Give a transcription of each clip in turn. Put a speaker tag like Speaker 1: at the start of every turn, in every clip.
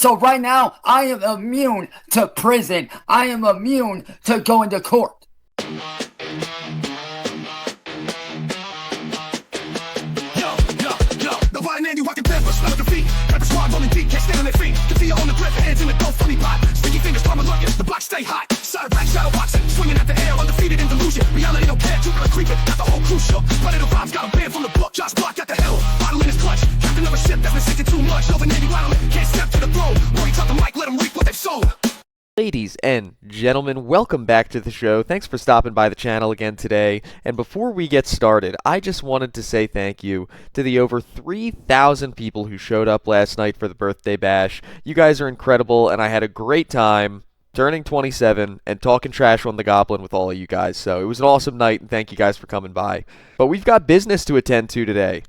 Speaker 1: So right now, I am immune to prison. I am immune to going to court.
Speaker 2: The block stay hot. Cyraxx, shadow boxing, swinging at the air, undefeated in delusion. Reality don't care, Jupiter creeping, got the whole crew shook. Predator vibes, got a band from the book. Josh Block got the hell, bottle in his clutch. Captain of a ship that's been sinking too much. Over Navy rattling, can't step to the throne. Worry top the mic, let them reap what they've sown.
Speaker 3: Ladies and gentlemen, welcome back to the show. Thanks for stopping by the channel again today. And before we get started, I just wanted to say thank you to the over 3,000 people who showed up last night for the birthday bash. You guys are incredible, and I had a great time turning 27 and talking trash on the Goblin with all of you guys. So it was an awesome night, and thank you guys for coming by. But we've got business to attend to today.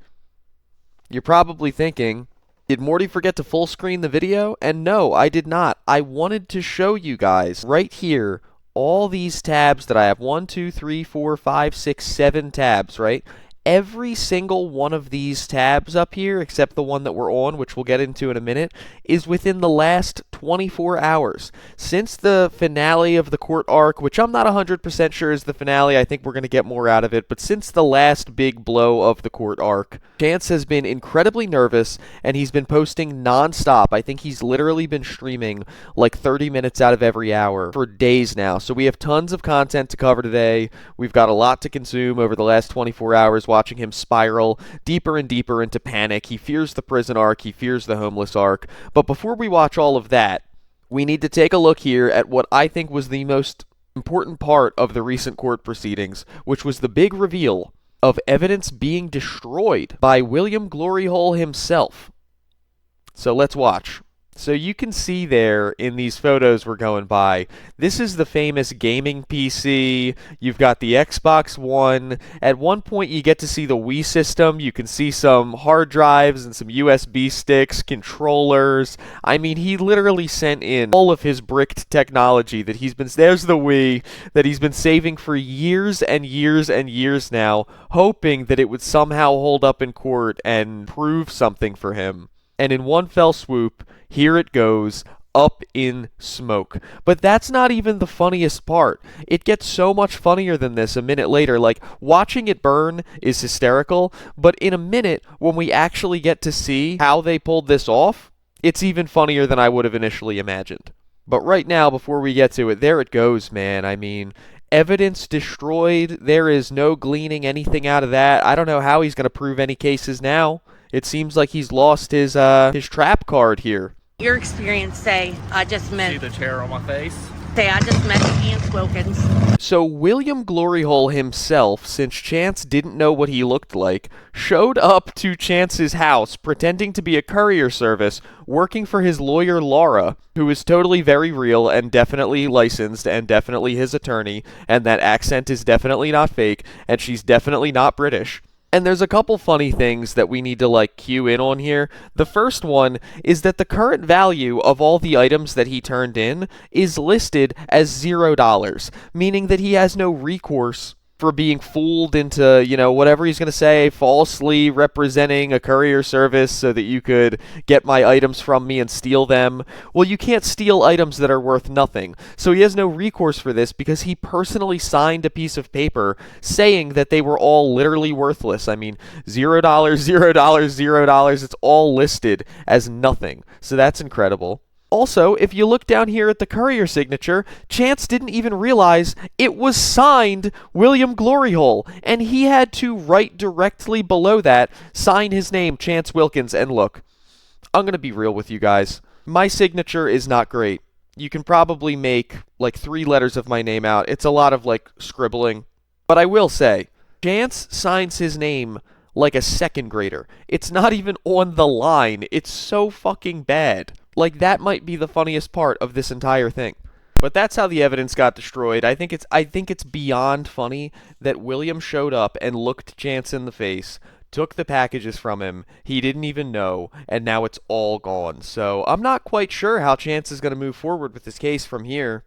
Speaker 3: You're probably thinking, did Morty forget to full screen the video? And no, I did not. I wanted to show you guys right here all these tabs that I have. 1, 2, 3, 4, 5, 6, 7 tabs, right? Every single one of these tabs up here, except the one that we're on, which we'll get into in a minute, is within the last 24 hours. Since the finale of the court arc, which I'm not 100% sure is the finale, I think we're going to get more out of it, but since the last big blow of the court arc, Chance has been incredibly nervous, and he's been posting non-stop. I think he's literally been streaming like 30 minutes out of every hour for days now. So we have tons of content to cover today. We've got a lot to consume over the last 24 hours, watching him spiral deeper and deeper into panic. He fears the prison arc, he fears the homeless arc. But before we watch all of that, we need to take a look here at what I think was the most important part of the recent court proceedings, which was the big reveal of evidence being destroyed by William Gloryhole himself. So let's watch. So you can see there in these photos we're going by, this is the famous gaming PC. You've got the Xbox One. At one point you get to see the Wii system. You can see some hard drives and some USB sticks, controllers. I mean, he literally sent in all of his bricked technology that there's the Wii, that he's been saving for years and years and years now, hoping that it would somehow hold up in court and prove something for him. And in one fell swoop, here it goes, up in smoke. But that's not even the funniest part. It gets so much funnier than this a minute later. Like, watching it burn is hysterical, but in a minute, when we actually get to see how they pulled this off, it's even funnier than I would have initially imagined. But right now, before we get to it, there it goes, man. I mean, evidence destroyed. There is no gleaning anything out of that. I don't know how he's going to prove any cases now. It seems like he's lost his trap card here.
Speaker 4: Your experience, say, I just met...
Speaker 5: See the chair on my face?
Speaker 4: Say, I just met Chance Wilkins.
Speaker 3: So William Gloryhole himself, since Chance didn't know what he looked like, showed up to Chance's house pretending to be a courier service, working for his lawyer Laura, who is totally very real and definitely licensed and definitely his attorney, and that accent is definitely not fake, and she's definitely not British. And there's a couple funny things that we need to cue in on here. The first one is that the current value of all the items that he turned in is listed as $0, meaning that he has no recourse for being fooled into, whatever he's going to say, falsely representing a courier service so that you could get my items from me and steal them. Well, you can't steal items that are worth nothing. So he has no recourse for this because he personally signed a piece of paper saying that they were all literally worthless. I mean, $0, $0, $0, it's all listed as nothing. So that's incredible. Also, if you look down here at the courier signature, Chance didn't even realize it was signed William Gloryhole, and he had to write directly below that, sign his name, Chance Wilkins, and look, I'm going to be real with you guys. My signature is not great. You can probably make 3 letters of my name out. It's a lot of scribbling. But I will say, Chance signs his name like a second grader. It's not even on the line. It's so fucking bad. That might be the funniest part of this entire thing. But that's how the evidence got destroyed. I think it's beyond funny that William showed up and looked Chance in the face, took the packages from him, he didn't even know, and now it's all gone. So I'm not quite sure how Chance is going to move forward with this case from here.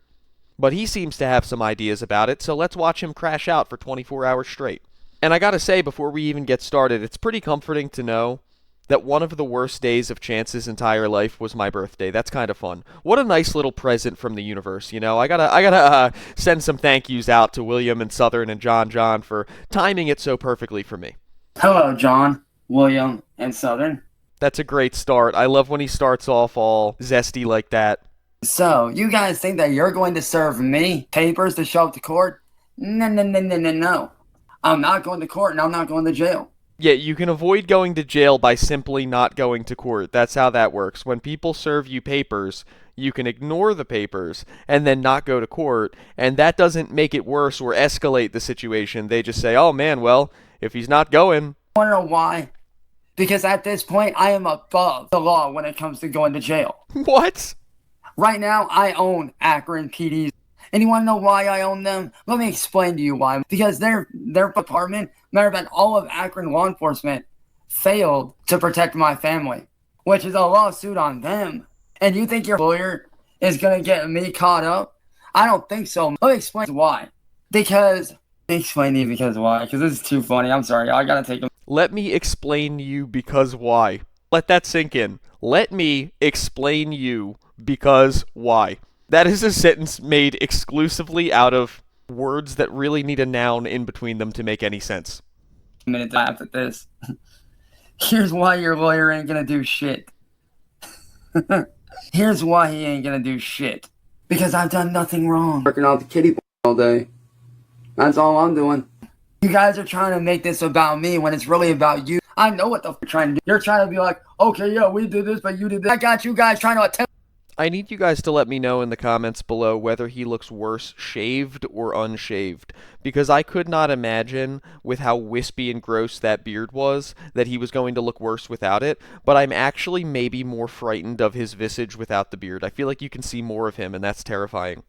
Speaker 3: But he seems to have some ideas about it, so let's watch him crash out for 24 hours straight. And I gotta say, before we even get started, it's pretty comforting to know that one of the worst days of Chance's entire life was my birthday. That's kind of fun. What a nice little present from the universe, you know? I gotta send some thank yous out to William and Southern and John for timing it so perfectly for me.
Speaker 1: Hello, John, William, and Southern.
Speaker 3: That's a great start. I love when he starts off all zesty like that.
Speaker 1: So, you guys think that you're going to serve me papers to show up to court? No. I'm not going to court and I'm not going to jail.
Speaker 3: Yeah, you can avoid going to jail by simply not going to court. That's how that works. When people serve you papers, you can ignore the papers and then not go to court, and that doesn't make it worse or escalate the situation. They just say, oh man, well, if he's not going...
Speaker 1: I want to know why? Because at this point, I am above the law when it comes to going to jail.
Speaker 3: What?
Speaker 1: Right now, I own Akron PDs. And you want to know why I own them? Let me explain to you why. Because their department, matter of fact, all of Akron law enforcement failed to protect my family, which is a lawsuit on them. And you think your lawyer is going to get me caught up? I don't think so. Let me explain why. Because this is too funny. I'm sorry. I got to take them.
Speaker 3: Let me explain you because why. Let that sink in. Let me explain you because why. That is a sentence made exclusively out of words that really need a noun in between them to make any sense.
Speaker 1: A minute to laugh at this. Here's why your lawyer ain't gonna do shit. Here's why he ain't gonna do shit. Because I've done nothing wrong. Working out the kitty all day. That's all I'm doing. You guys are trying to make this about me when it's really about you. I know what the f you're trying to do. You're trying to be like, okay, yeah, we did this, but you did that. I got you guys trying to attempt.
Speaker 3: I need you guys to let me know in the comments below whether he looks worse shaved or unshaved, because I could not imagine, with how wispy and gross that beard was, that he was going to look worse without it, but I'm actually maybe more frightened of his visage without the beard. I feel like you can see more of him, and that's terrifying.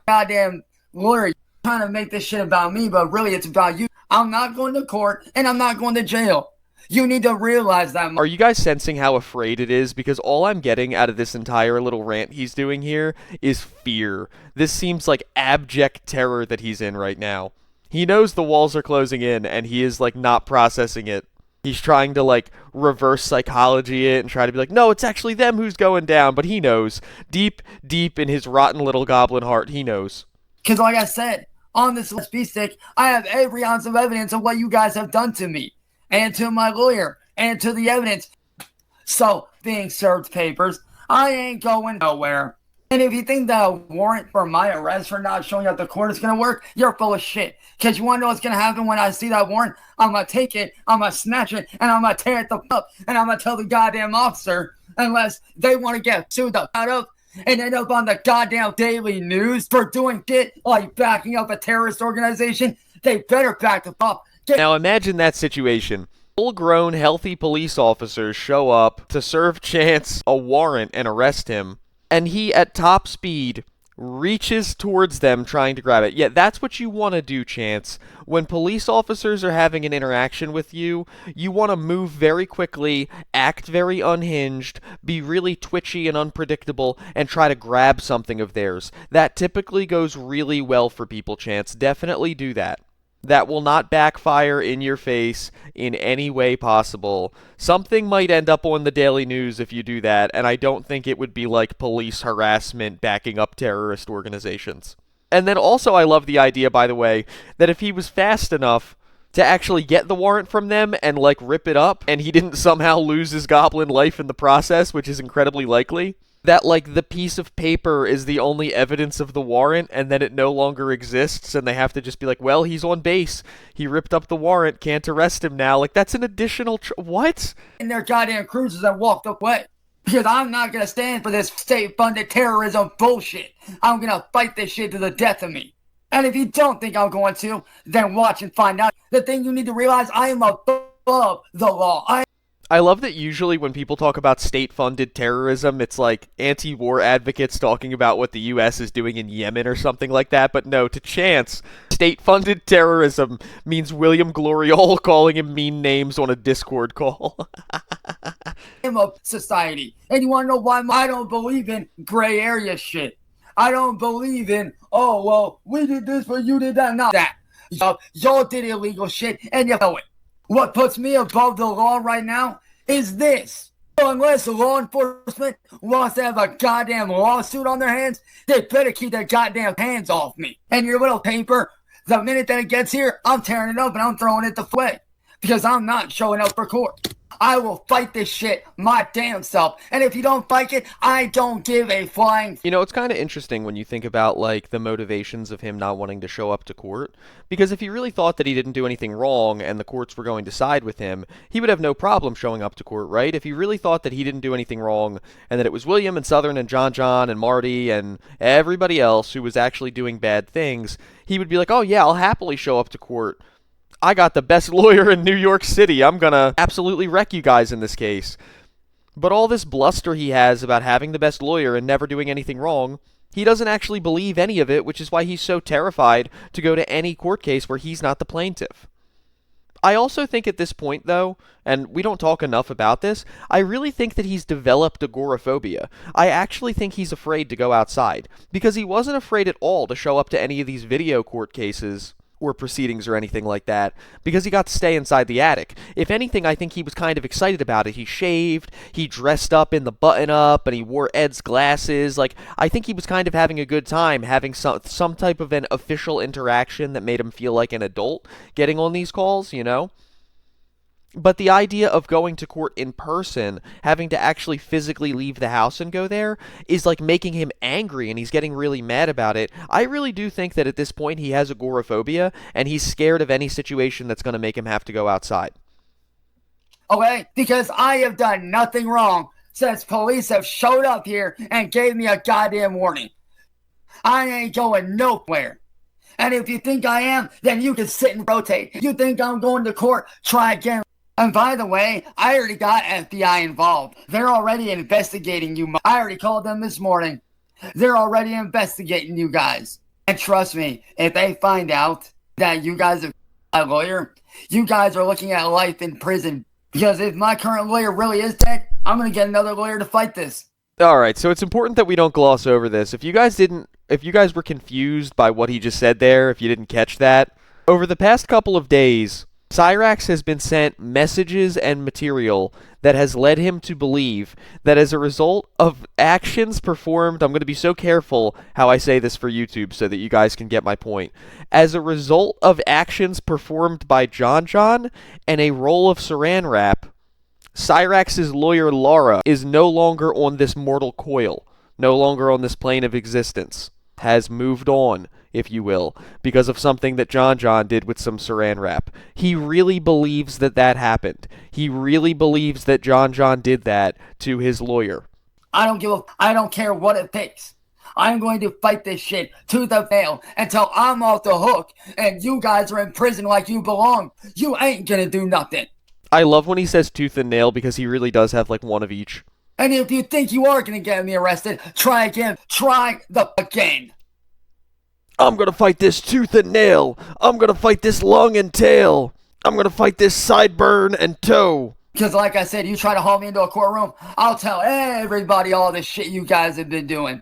Speaker 1: Goddamn lawyer, you're trying to make this shit about me, but really it's about you. I'm not going to court, and I'm not going to jail. You need to realize that.
Speaker 3: Are you guys sensing how afraid it is? Because all I'm getting out of this entire little rant he's doing here is fear. This seems like abject terror that he's in right now. He knows the walls are closing in, and he is, like, not processing it. He's trying to, like, reverse psychology it and try to be like, no, it's actually them who's going down. But he knows. Deep, deep in his rotten little goblin heart, he knows.
Speaker 1: Because like I said, on this USB stick, I have every ounce of evidence of what you guys have done to me. And to my lawyer, and to the evidence. So, being served papers, I ain't going nowhere. And if you think that a warrant for my arrest for not showing up to court is going to work, you're full of shit. Because you want to know what's going to happen when I see that warrant? I'm going to take it, I'm going to snatch it, and I'm going to tear it the up, and I'm going to tell the goddamn officer, unless they want to get sued the out of, and end up on the goddamn daily news for doing shit like backing up a terrorist organization, they better back the up.
Speaker 3: Now imagine that situation. Full-grown, healthy police officers show up to serve Chance a warrant and arrest him, and he, at top speed, reaches towards them trying to grab it. Yeah, that's what you want to do, Chance. When police officers are having an interaction with you, you want to move very quickly, act very unhinged, be really twitchy and unpredictable, and try to grab something of theirs. That typically goes really well for people, Chance. Definitely do that. That will not backfire in your face in any way possible. Something might end up on the Daily News if you do that, and I don't think it would be like police harassment backing up terrorist organizations. And then also I love the idea, by the way, that if he was fast enough to actually get the warrant from them and, like, rip it up, and he didn't somehow lose his goblin life in the process, which is incredibly likely, that, like, the piece of paper is the only evidence of the warrant, and then it no longer exists, and they have to just be like, well, he's on base. He ripped up the warrant, can't arrest him now. Like, that's an additional... what?
Speaker 1: In their goddamn cruisers and walked away. Because I'm not going to stand for this state-funded terrorism bullshit. I'm going to fight this shit to the death of me. And if you don't think I'm going to, then watch and find out. The thing you need to realize, I am above the law.
Speaker 3: I love that usually when people talk about state-funded terrorism, it's like anti-war advocates talking about what the U.S. is doing in Yemen or something like that, but no, to Chance, state-funded terrorism means William Gloriole calling him mean names on a Discord call.
Speaker 1: I'm a society, and you want to know why I don't believe in gray area shit. I don't believe in, oh, well, we did this, but you did that, not that. Y'all did illegal shit, and you know it. What puts me above the law right now is this. So unless law enforcement wants to have a goddamn lawsuit on their hands, they better keep their goddamn hands off me. And your little paper, the minute that it gets here, I'm tearing it up and I'm throwing it the way. Because I'm not showing up for court. I will fight this shit my damn self. And if you don't fight it, I don't give a flying.
Speaker 3: You know, it's kind of interesting when you think about, like, the motivations of him not wanting to show up to court. Because if he really thought that he didn't do anything wrong and the courts were going to side with him, he would have no problem showing up to court, right? If he really thought that he didn't do anything wrong and that it was William and Southern and John and Marty and everybody else who was actually doing bad things, he would be like, oh yeah, I'll happily show up to court. I got the best lawyer in New York City. I'm gonna absolutely wreck you guys in this case. But all this bluster he has about having the best lawyer and never doing anything wrong, he doesn't actually believe any of it, which is why he's so terrified to go to any court case where he's not the plaintiff. I also think at this point, though, and we don't talk enough about this, I really think that he's developed agoraphobia. I actually think he's afraid to go outside, because he wasn't afraid at all to show up to any of these video court cases or proceedings or anything like that, because he got to stay inside the attic. If anything, I think he was kind of excited about it. He shaved, he dressed up in the button-up, and he wore Ed's glasses. Like, I think he was kind of having a good time, having some type of an official interaction that made him feel like an adult getting on these calls, you know? But the idea of going to court in person, having to actually physically leave the house and go there, is like making him angry, and he's getting really mad about it. I really do think that at this point he has agoraphobia, and he's scared of any situation that's going to make him have to go outside.
Speaker 1: Okay? Because I have done nothing wrong since police have showed up here and gave me a goddamn warning. I ain't going nowhere. And if you think I am, then you can sit and rotate. You think I'm going to court? Try again. And by the way, I already got FBI involved. They're already investigating you. I already called them this morning. They're already investigating you guys. And trust me, if they find out that you guys are a lawyer, you guys are looking at life in prison. Because if my current lawyer really is dead, I'm going to get another lawyer to fight this.
Speaker 3: Alright, so it's important that we don't gloss over this. If you guys were confused by what he just said there, if you didn't catch that, over the past couple of days, Cyraxx has been sent messages and material that has led him to believe that as a result of actions performed, I'm going to be so careful how I say this for YouTube so that you guys can get my point. As a result of actions performed by John and a roll of saran wrap, Cyraxx's lawyer Laura is no longer on this mortal coil, no longer on this plane of existence, has moved on, if you will, because of something that John did with some saran wrap. He really believes that that happened. He really believes that John did that to his lawyer.
Speaker 1: I don't care what it takes. I'm going to fight this shit to the nail until I'm off the hook and you guys are in prison like you belong. You ain't gonna do nothing.
Speaker 3: I love when he says tooth and nail because he really does have like one of each.
Speaker 1: And if you think you are gonna get me arrested, try again. Try the again.
Speaker 3: I'm gonna fight this tooth and nail. I'm gonna fight this lung and tail. I'm gonna fight this sideburn and toe.
Speaker 1: Because like I said, you try to haul me into a courtroom, I'll tell everybody all the shit you guys have been doing.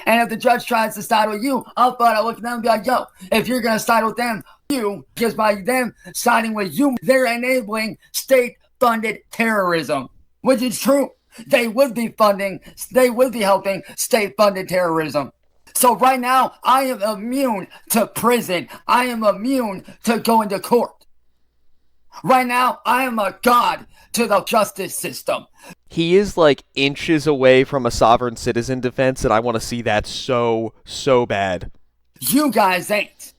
Speaker 1: And if the judge tries to side with you, I'll look at them and be like, yo, if you're gonna side with them, because by them siding with you, they're enabling state-funded terrorism. Which is true. They would be helping state-funded terrorism. So right now, I am immune to prison. I am immune to going to court. Right now, I am a god to the justice system.
Speaker 3: He is like inches away from a sovereign citizen defense, and I want to see that so bad.
Speaker 1: You guys ain't.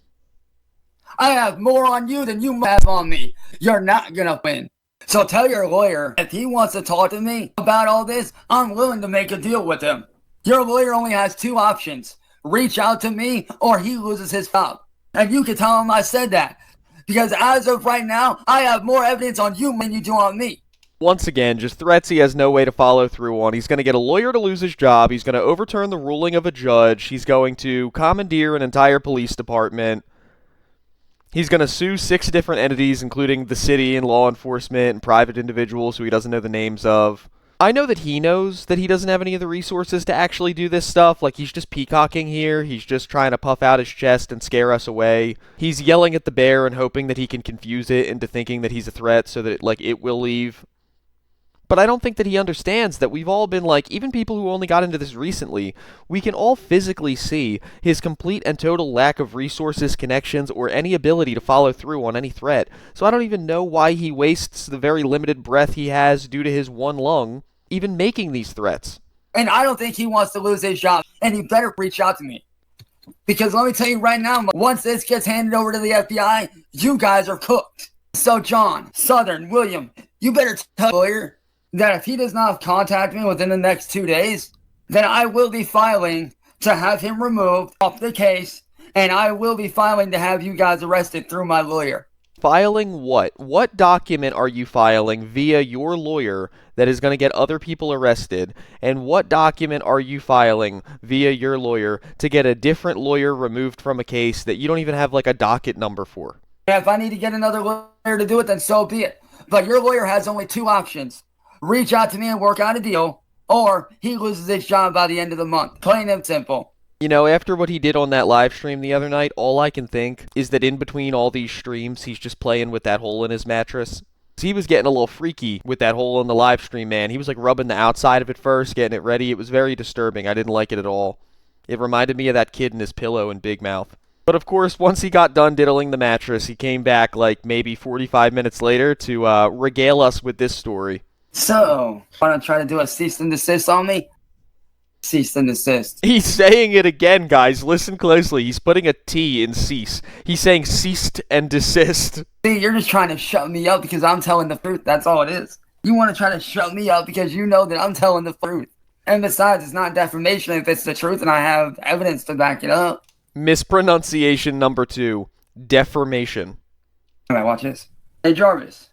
Speaker 1: I have more on you than you have on me. You're not gonna win. So tell your lawyer, if he wants to talk to me about all this, I'm willing to make a deal with him. Your lawyer only has two options. Reach out to me, or he loses his job. And you can tell him I said that. Because as of right now, I have more evidence on you than you do on me.
Speaker 3: Once again, just threats he has no way to follow through on. He's going to get a lawyer to lose his job. He's going to overturn the ruling of a judge. He's going to commandeer an entire police department. He's going to sue 6 different entities, including the city and law enforcement and private individuals who he doesn't know the names of. I know that he knows that he doesn't have any of the resources to actually do this stuff. Like, he's just peacocking here. He's just trying to puff out his chest and scare us away. He's yelling at the bear and hoping that he can confuse it into thinking that he's a threat so that, it will leave. But I don't think that he understands that we've all been like, even people who only got into this recently, we can all physically see his complete and total lack of resources, connections, or any ability to follow through on any threat. So I don't even know why he wastes the very limited breath he has due to his one lung even making these threats.
Speaker 1: And I don't think he wants to lose his job, and he better reach out to me. Because let me tell you right now, once this gets handed over to the FBI, you guys are cooked. So John, Southern, William, you better tell the lawyer that if he does not contact me within the next 2 days, then I will be filing to have him removed off the case, and I will be filing to have you guys arrested through my lawyer.
Speaker 3: Filing what? What document are you filing via your lawyer that is going to get other people arrested? And what document are you filing via your lawyer to get a different lawyer removed from a case that you don't even have like a docket number for?
Speaker 1: If I need to get another lawyer to do it, then so be it. But your lawyer has only 2 options. Reach out to me and work out a deal, or he loses his job by the end of the month. Plain and simple.
Speaker 3: You know, after what he did on that live stream the other night, all I can think is that in between all these streams, he's just playing with that hole in his mattress. He was getting a little freaky with that hole in the live stream, man. He was like rubbing the outside of it first, getting it ready. It was very disturbing. I didn't like it at all. It reminded me of that kid and his pillow in Big Mouth. But of course, once he got done diddling the mattress, he came back like maybe 45 minutes later to regale us with this story.
Speaker 1: So, want to try to do a cease and desist on me? Cease and desist.
Speaker 3: He's saying it again, guys. Listen closely. He's putting a T in cease. He's saying ceased and desist.
Speaker 1: See, you're just trying to shut me up because I'm telling the truth. That's all it is. You want to try to shut me up because you know that I'm telling the truth. And besides, it's not defamation if it's the truth and I have evidence to back it up.
Speaker 3: Mispronunciation number 2. Deformation.
Speaker 1: Alright, watch this. Hey, Jarvis.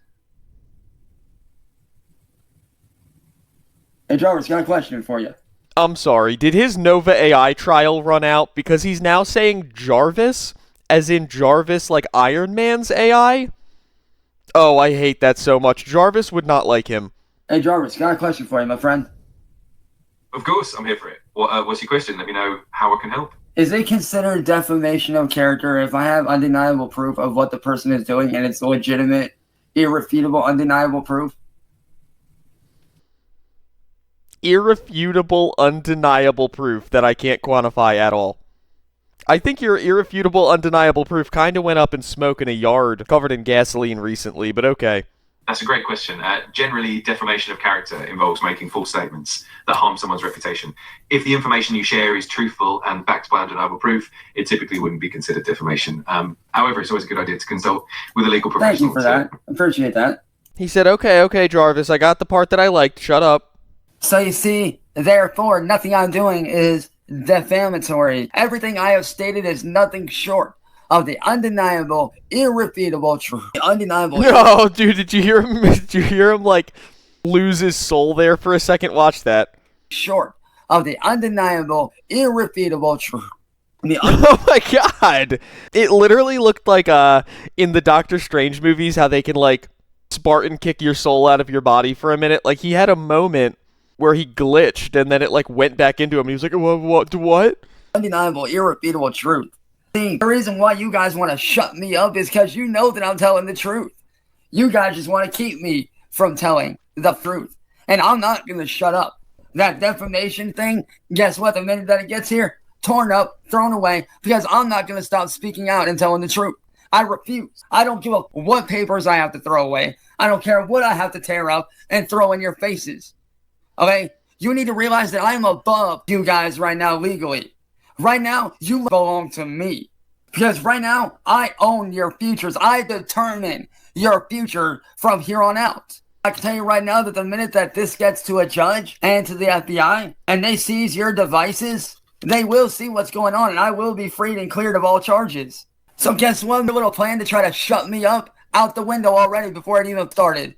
Speaker 1: Hey, Jarvis, got a question for you.
Speaker 3: I'm sorry, did his Nova AI trial run out? Because he's now saying Jarvis, as in Jarvis like Iron Man's AI? Oh, I hate that so much. Jarvis would not like him.
Speaker 1: Hey, Jarvis, got a question for you, my friend.
Speaker 5: Of course, I'm here for it. What's your question? Let me know how I can help.
Speaker 1: Is it considered defamation of character if I have undeniable proof of what the person is doing and it's legitimate, irrefutable, undeniable proof?
Speaker 3: Irrefutable, undeniable proof that I can't quantify at all. I think your irrefutable, undeniable proof kind of went up in smoke in a yard covered in gasoline recently, but okay.
Speaker 5: That's a great question. Generally, defamation of character involves making false statements that harm someone's reputation. If the information you share is truthful and backed by undeniable proof, it typically wouldn't be considered defamation. However, it's always a good idea to consult with a legal professional.
Speaker 1: Thank you for that. Appreciate that.
Speaker 3: He said, okay, Jarvis, I got the part that I liked. Shut up.
Speaker 1: So you see, therefore, nothing I'm doing is defamatory. Everything I have stated is nothing short of the undeniable, irrefutable truth. Undeniable.
Speaker 3: No, dude, did you hear him? Did you hear him like lose his soul there for a second? Watch that.
Speaker 1: Short of the undeniable, irrefutable truth.
Speaker 3: Oh my god! It literally looked like in the Doctor Strange movies how they can like Spartan kick your soul out of your body for a minute. Like he had a moment where he glitched and then it like went back into him. He was like, what?
Speaker 1: Undeniable, irrefutable truth. The reason why you guys want to shut me up is because you know that I'm telling the truth. You guys just want to keep me from telling the truth. And I'm not going to shut up. That defamation thing, guess what? The minute that it gets here, torn up, thrown away, because I'm not going to stop speaking out and telling the truth. I refuse. I don't give a what papers I have to throw away. I don't care what I have to tear up and throw in your faces. Okay? You need to realize that I am above you guys right now legally. Right now, you belong to me. Because right now, I own your futures. I determine your future from here on out. I can tell you right now that the minute that this gets to a judge and to the FBI, and they seize your devices, they will see what's going on, and I will be freed and cleared of all charges. So guess what? Your little plan to try to shut me up out the window already before it even started.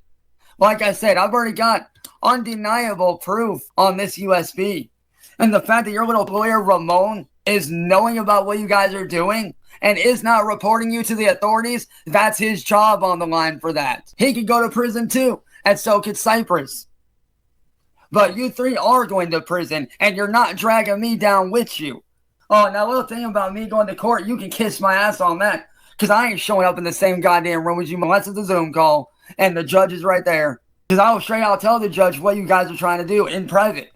Speaker 1: Like I said, I've already got undeniable proof on this USB. And the fact that your little lawyer, Ramon, is knowing about what you guys are doing and is not reporting you to the authorities, that's his job on the line for that. He could go to prison too, and so could Cyraxx. But you three are going to prison, and you're not dragging me down with you. Oh, now, little thing about me going to court, you can kiss my ass on that, because I ain't showing up in the same goddamn room as you unless it's a Zoom call, and the judge is right there. Because I will straight out tell the judge what you guys are trying to do in private.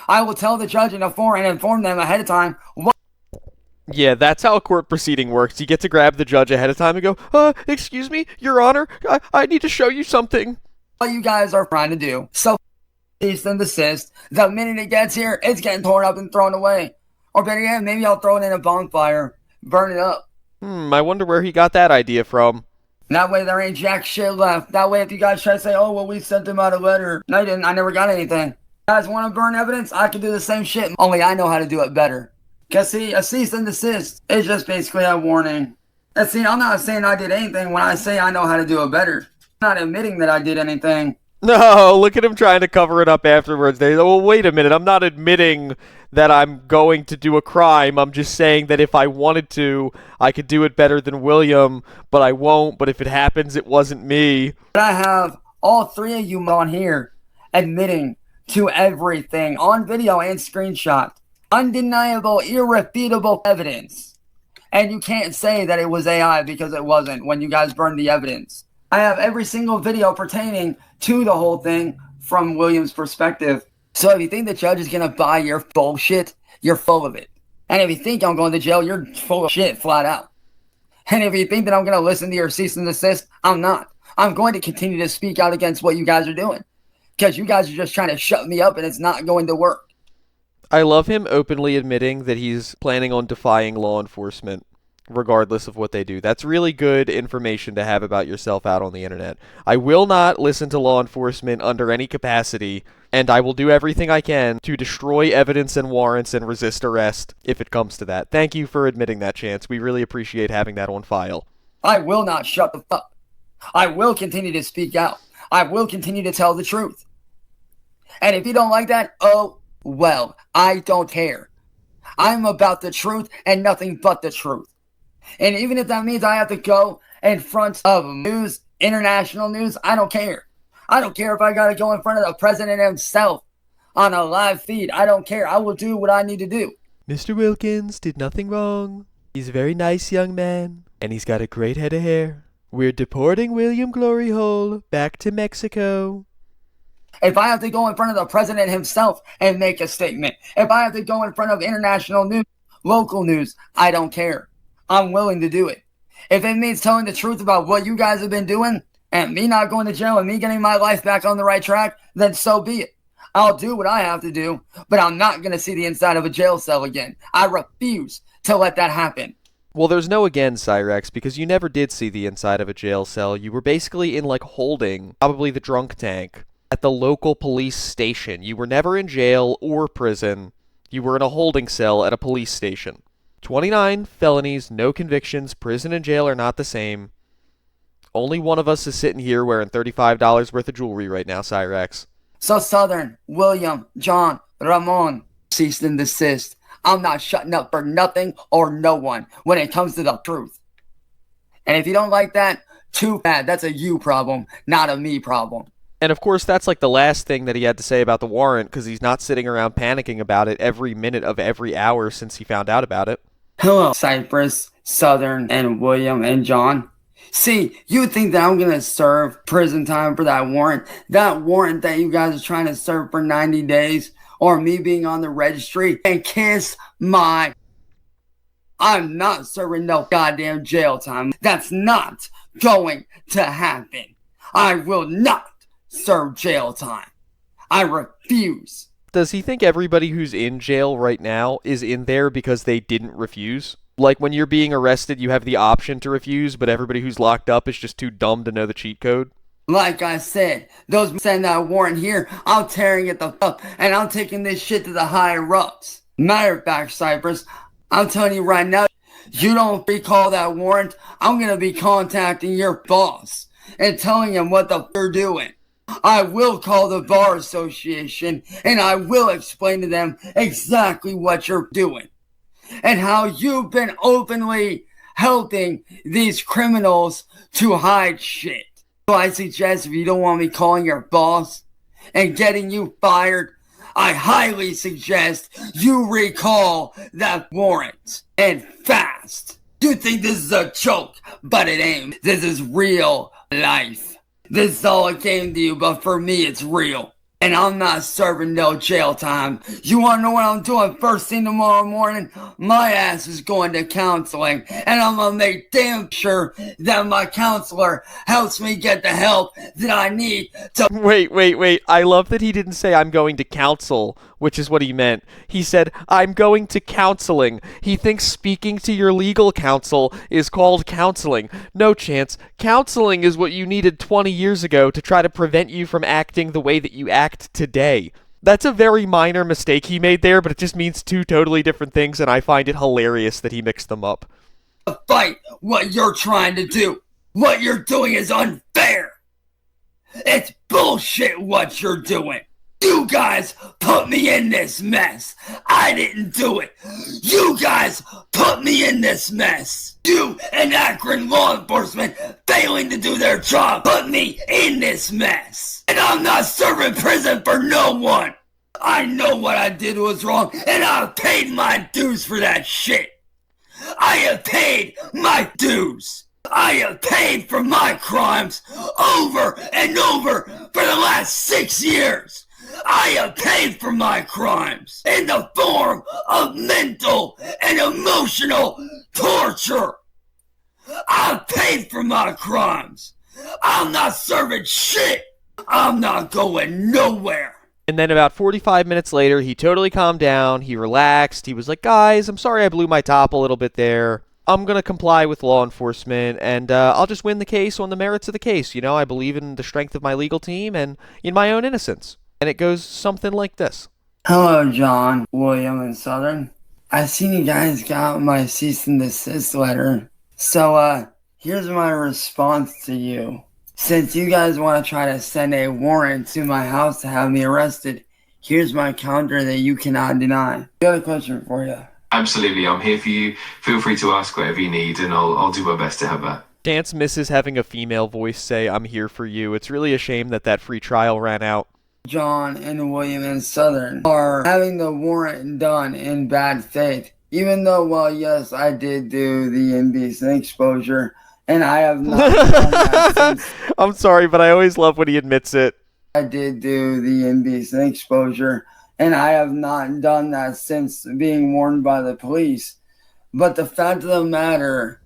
Speaker 1: I will tell the judge and inform them ahead of time what.
Speaker 3: Yeah, that's how a court proceeding works. You get to grab the judge ahead of time and go, excuse me, Your Honor, I need to show you something.
Speaker 1: What you guys are trying to do. So, cease and desist. The minute it gets here, it's getting torn up and thrown away. Or better yet, maybe I'll throw it in a bonfire, burn it up.
Speaker 3: I wonder where he got that idea from.
Speaker 1: That way there ain't jack shit left. That way if you guys try to say, oh, well, we sent them out a letter. No, you didn't. I never got anything. You guys want to burn evidence? I can do the same shit, only I know how to do it better. Because, see, a cease and desist is just basically a warning. And see, I'm not saying I did anything when I say I know how to do it better. I'm not admitting that I did anything.
Speaker 3: No, look at him trying to cover it up afterwards. Well, wait a minute. I'm not admitting that I'm going to do a crime. I'm just saying that if I wanted to, I could do it better than William, but I won't. But if it happens, it wasn't me.
Speaker 1: I have all three of you on here admitting to everything on video and screenshot. Undeniable, irrefutable evidence. And you can't say that it was AI because it wasn't when you guys burned the evidence. I have every single video pertaining to the whole thing from William's perspective. So if you think the judge is going to buy your bullshit, you're full of it. And if you think I'm going to jail, you're full of shit flat out. And if you think that I'm going to listen to your cease and desist, I'm not. I'm going to continue to speak out against what you guys are doing. Because you guys are just trying to shut me up and it's not going to work.
Speaker 3: I love him openly admitting that he's planning on defying law enforcement, regardless of what they do. That's really good information to have about yourself out on the internet. I will not listen to law enforcement under any capacity, and I will do everything I can to destroy evidence and warrants and resist arrest if it comes to that. Thank you for admitting that, Chance. We really appreciate having that on file.
Speaker 1: I will not shut the fuck. I will continue to speak out. I will continue to tell the truth. And if you don't like that, oh, well, I don't care. I'm about the truth and nothing but the truth. And even if that means I have to go in front of news, international news, I don't care. I don't care if I got to go in front of the president himself on a live feed. I don't care. I will do what I need to do.
Speaker 3: Mr. Wilkins did nothing wrong. He's a very nice young man, and he's got a great head of hair. We're deporting William Glory Hole back to Mexico.
Speaker 1: If I have to go in front of the president himself and make a statement, if I have to go in front of international news, local news, I don't care. I'm willing to do it. If it means telling the truth about what you guys have been doing and me not going to jail and me getting my life back on the right track, then so be it. I'll do what I have to do, but I'm not going to see the inside of a jail cell again. I refuse to let that happen.
Speaker 3: Well, there's no again, Cyraxx, because you never did see the inside of a jail cell. You were basically in, holding, probably the drunk tank, at the local police station. You were never in jail or prison. You were in a holding cell at a police station. 29 felonies, no convictions, prison and jail are not the same. Only one of us is sitting here wearing $35 worth of jewelry right now, Cyraxx.
Speaker 1: So Southern, William, John, Ramon, cease and desist. I'm not shutting up for nothing or no one when it comes to the truth. And if you don't like that, too bad. That's a you problem, not a me problem.
Speaker 3: And of course, that's the last thing that he had to say about the warrant, because he's not sitting around panicking about it every minute of every hour since he found out about it.
Speaker 1: Hello, Cypress, Southern, and William, and John. See, you think that I'm going to serve prison time for that warrant? That warrant that you guys are trying to serve for 90 days? Or me being on the registry? And kiss my... I'm not serving no goddamn jail time. That's not going to happen. I will not serve jail time. I refuse.
Speaker 3: Does he think everybody who's in jail right now is in there because they didn't refuse? Like when you're being arrested, you have the option to refuse, but everybody who's locked up is just too dumb to know the cheat code?
Speaker 1: Like I said, those send that warrant here, I'm tearing it the fuck, and I'm taking this shit to the higher ups. Matter of fact, Cypress, I'm telling you right now, you don't recall that warrant, I'm gonna be contacting your boss and telling him what the f*** you're doing. I will call the Bar Association and I will explain to them exactly what you're doing and how you've been openly helping these criminals to hide shit. So I suggest if you don't want me calling your boss and getting you fired, I highly suggest you recall that warrant and fast. You think this is a joke, but it ain't. This is real life. This is all a game to you, but for me it's real. And I'm not serving no jail time. You wanna know what I'm doing first thing tomorrow morning? My ass is going to counseling, and I'm gonna make damn sure that my counselor helps me get the help that I need to.
Speaker 3: Wait. I love that he didn't say I'm going to counsel, which is what he meant. He said, I'm going to counseling. He thinks speaking to your legal counsel is called counseling. No chance. Counseling is what you needed 20 years ago to try to prevent you from acting the way that you act today. That's a very minor mistake he made there, but it just means two totally different things, and I find it hilarious that he mixed them up.
Speaker 1: Fight what you're trying to do. What you're doing is unfair. It's bullshit what you're doing. You guys put me in this mess. I didn't do it. You guys put me in this mess. You and Akron law enforcement failing to do their job put me in this mess. And I'm not serving prison for no one. I know what I did was wrong, and I paid my dues for that shit. I have paid my dues. I have paid for my crimes over and over for the last 6 years. I have paid for my crimes in the form of mental and emotional torture. I've paid for my crimes. I'm not serving shit. I'm not going nowhere.
Speaker 3: And then about 45 minutes later, he totally calmed down, he relaxed, he was like, guys, I'm sorry I blew my top a little bit there. I'm going to comply with law enforcement, and I'll just win the case on the merits of the case. You know, I believe in the strength of my legal team and in my own innocence. And it goes something like this.
Speaker 1: Hello, John, William, and Southern. I seen you guys got my cease and desist letter. So, here's my response to you. Since you guys want to try to send a warrant to my house to have me arrested, here's my counter that you cannot deny. I got a question for you.
Speaker 5: Absolutely, I'm here for you. Feel free to ask whatever you need, and I'll do my best to have that.
Speaker 3: Dance misses having a female voice say, I'm here for you. It's really a shame that free trial ran out.
Speaker 1: John and William and Southern are having the warrant done in bad faith. Even though, well, yes, I did do the indecent exposure, and I have not done that since.
Speaker 3: I'm sorry, but I always love when he admits it.
Speaker 1: I did do the indecent exposure, and I have not done that since being warned by the police. But the fact of the matter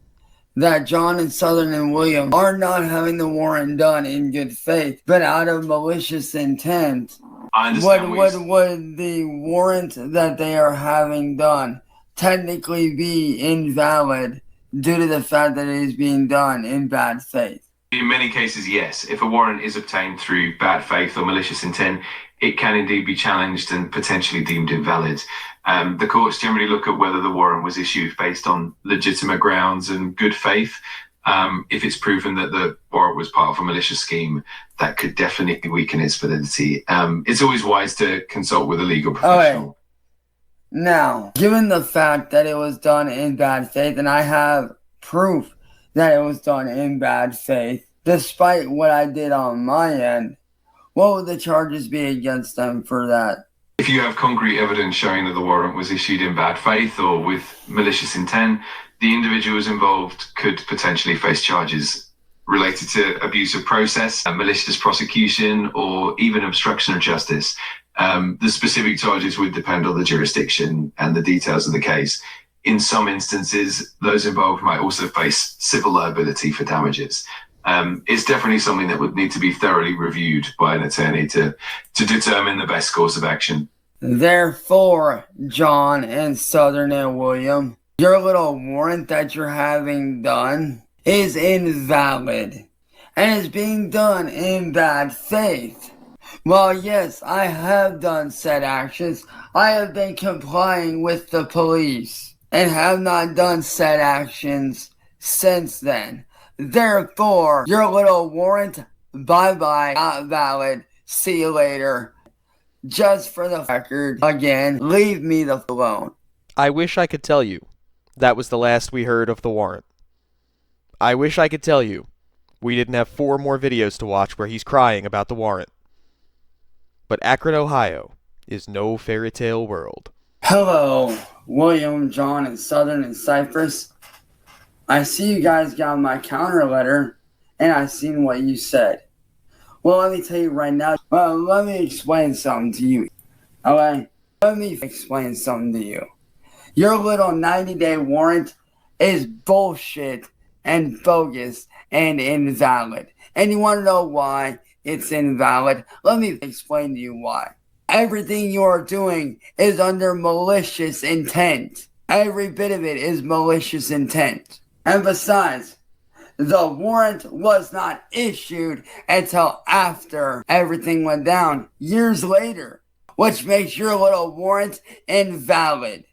Speaker 1: that John and Southern and William are not having the warrant done in good faith, but out of malicious intent, would the warrant that they are having done technically be invalid due to the fact that it is being done in bad faith?
Speaker 5: In many cases, yes. If a warrant is obtained through bad faith or malicious intent, it can indeed be challenged and potentially deemed invalid. The courts generally look at whether the warrant was issued based on legitimate grounds and good faith. If it's proven that the warrant was part of a malicious scheme, that could definitely weaken its validity. It's always wise to consult with a legal professional.
Speaker 1: Okay. Now, given the fact that it was done in bad faith, and I have proof that it was done in bad faith, despite what I did on my end, what would the charges be against them for that?
Speaker 5: If you have concrete evidence showing that the warrant was issued in bad faith or with malicious intent, the individuals involved could potentially face charges related to abuse of process, malicious prosecution, or even obstruction of justice. The specific charges would depend on the jurisdiction and the details of the case. In some instances, those involved might also face civil liability for damages. It's definitely something that would need to be thoroughly reviewed by an attorney to determine the best course of action.
Speaker 1: Therefore, John and Southern and William, your little warrant that you're having done is invalid and is being done in bad faith. Well, yes, I have done said actions. I have been complying with the police and have not done said actions since then. Therefore, your little warrant, bye-bye, not valid, see you later. Just for the record, again, leave me the f alone.
Speaker 3: I wish I could tell you that was the last we heard of the warrant. I wish I could tell you we didn't have 4 more videos to watch where he's crying about the warrant. But Akron, Ohio is no fairy tale world.
Speaker 1: Hello, William, John, and Southern, and Cypress. I see you guys got my counter letter, and I seen what you said. Well, let me tell you right now. Well, let me explain something to you. Okay? Let me explain something to you. Your little 90-day warrant is bullshit and bogus and invalid. And you want to know why it's invalid? Let me explain to you why. Everything you are doing is under malicious intent. Every bit of it is malicious intent. And besides, the warrant was not issued until after everything went down, years later, which makes your little warrant invalid.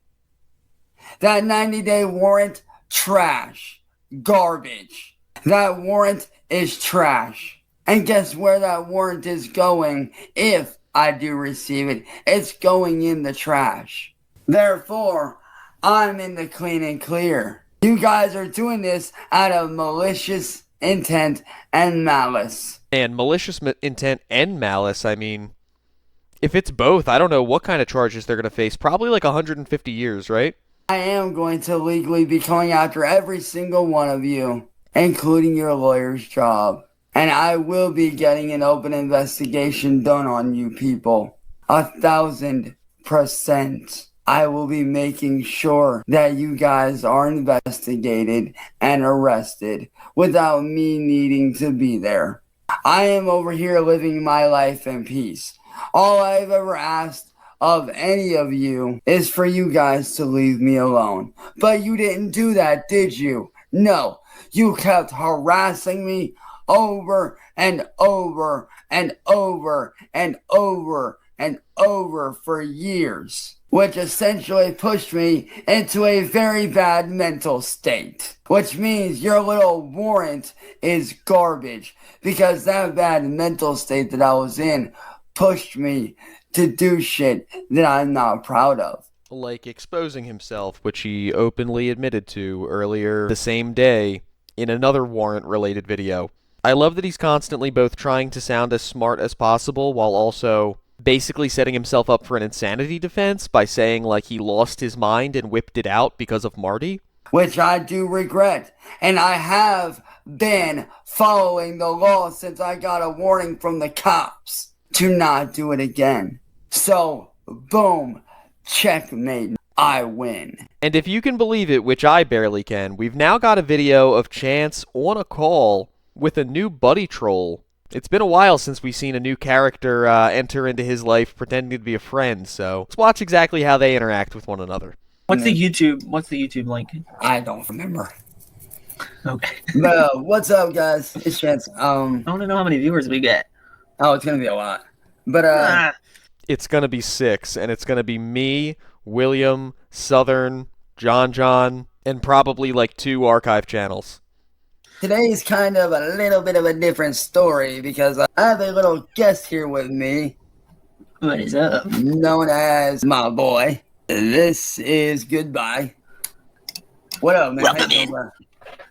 Speaker 1: That 90-day warrant, trash. Garbage. That warrant is trash. And guess where that warrant is going if I do receive it? It's going in the trash. Therefore, I'm in the clean and clear. You guys are doing this out of malicious intent and malice.
Speaker 3: And malicious intent and malice, I mean, if it's both, I don't know what kind of charges they're going to face. Probably like 150 years, right?
Speaker 1: I am going to legally be going after every single one of you, including your lawyer's job. And I will be getting an open investigation done on you people. 1,000%. I will be making sure that you guys are investigated and arrested without me needing to be there. I am over here living my life in peace. All I've ever asked of any of you is for you guys to leave me alone. But you didn't do that, did you? No. You kept harassing me over and over and over and over and over for years, which essentially pushed me into a very bad mental state, which means your little warrant is garbage, because that bad mental state that I was in pushed me to do shit that I'm not proud of.
Speaker 3: Like exposing himself, which he openly admitted to earlier the same day in another warrant-related video. I love that he's constantly both trying to sound as smart as possible while also basically setting himself up for an insanity defense by saying like he lost his mind and whipped it out because of Marty.
Speaker 1: Which I do regret. And I have been following the law since I got a warning from the cops to not do it again. So, boom, checkmate, I win.
Speaker 3: And if you can believe it, which I barely can, we've now got a video of Chance on a call with a new buddy troll. It's been a while since we've seen a new character enter into his life pretending to be a friend, so let's watch exactly how they interact with one another.
Speaker 6: What's the YouTube link?
Speaker 1: I don't remember.
Speaker 6: Okay.
Speaker 1: What's up, guys? It's Chance.
Speaker 6: I want to know how many viewers we get.
Speaker 1: Oh, it's gonna be a lot. But
Speaker 3: It's gonna be 6, and it's gonna be me, William, Southern, John, and probably like 2 archive channels.
Speaker 1: Today is kind of a little bit of a different story because I have a little guest here with me.
Speaker 6: What is up?
Speaker 1: Known as my boy. This is Goodbye. What up, man?
Speaker 6: Welcome in.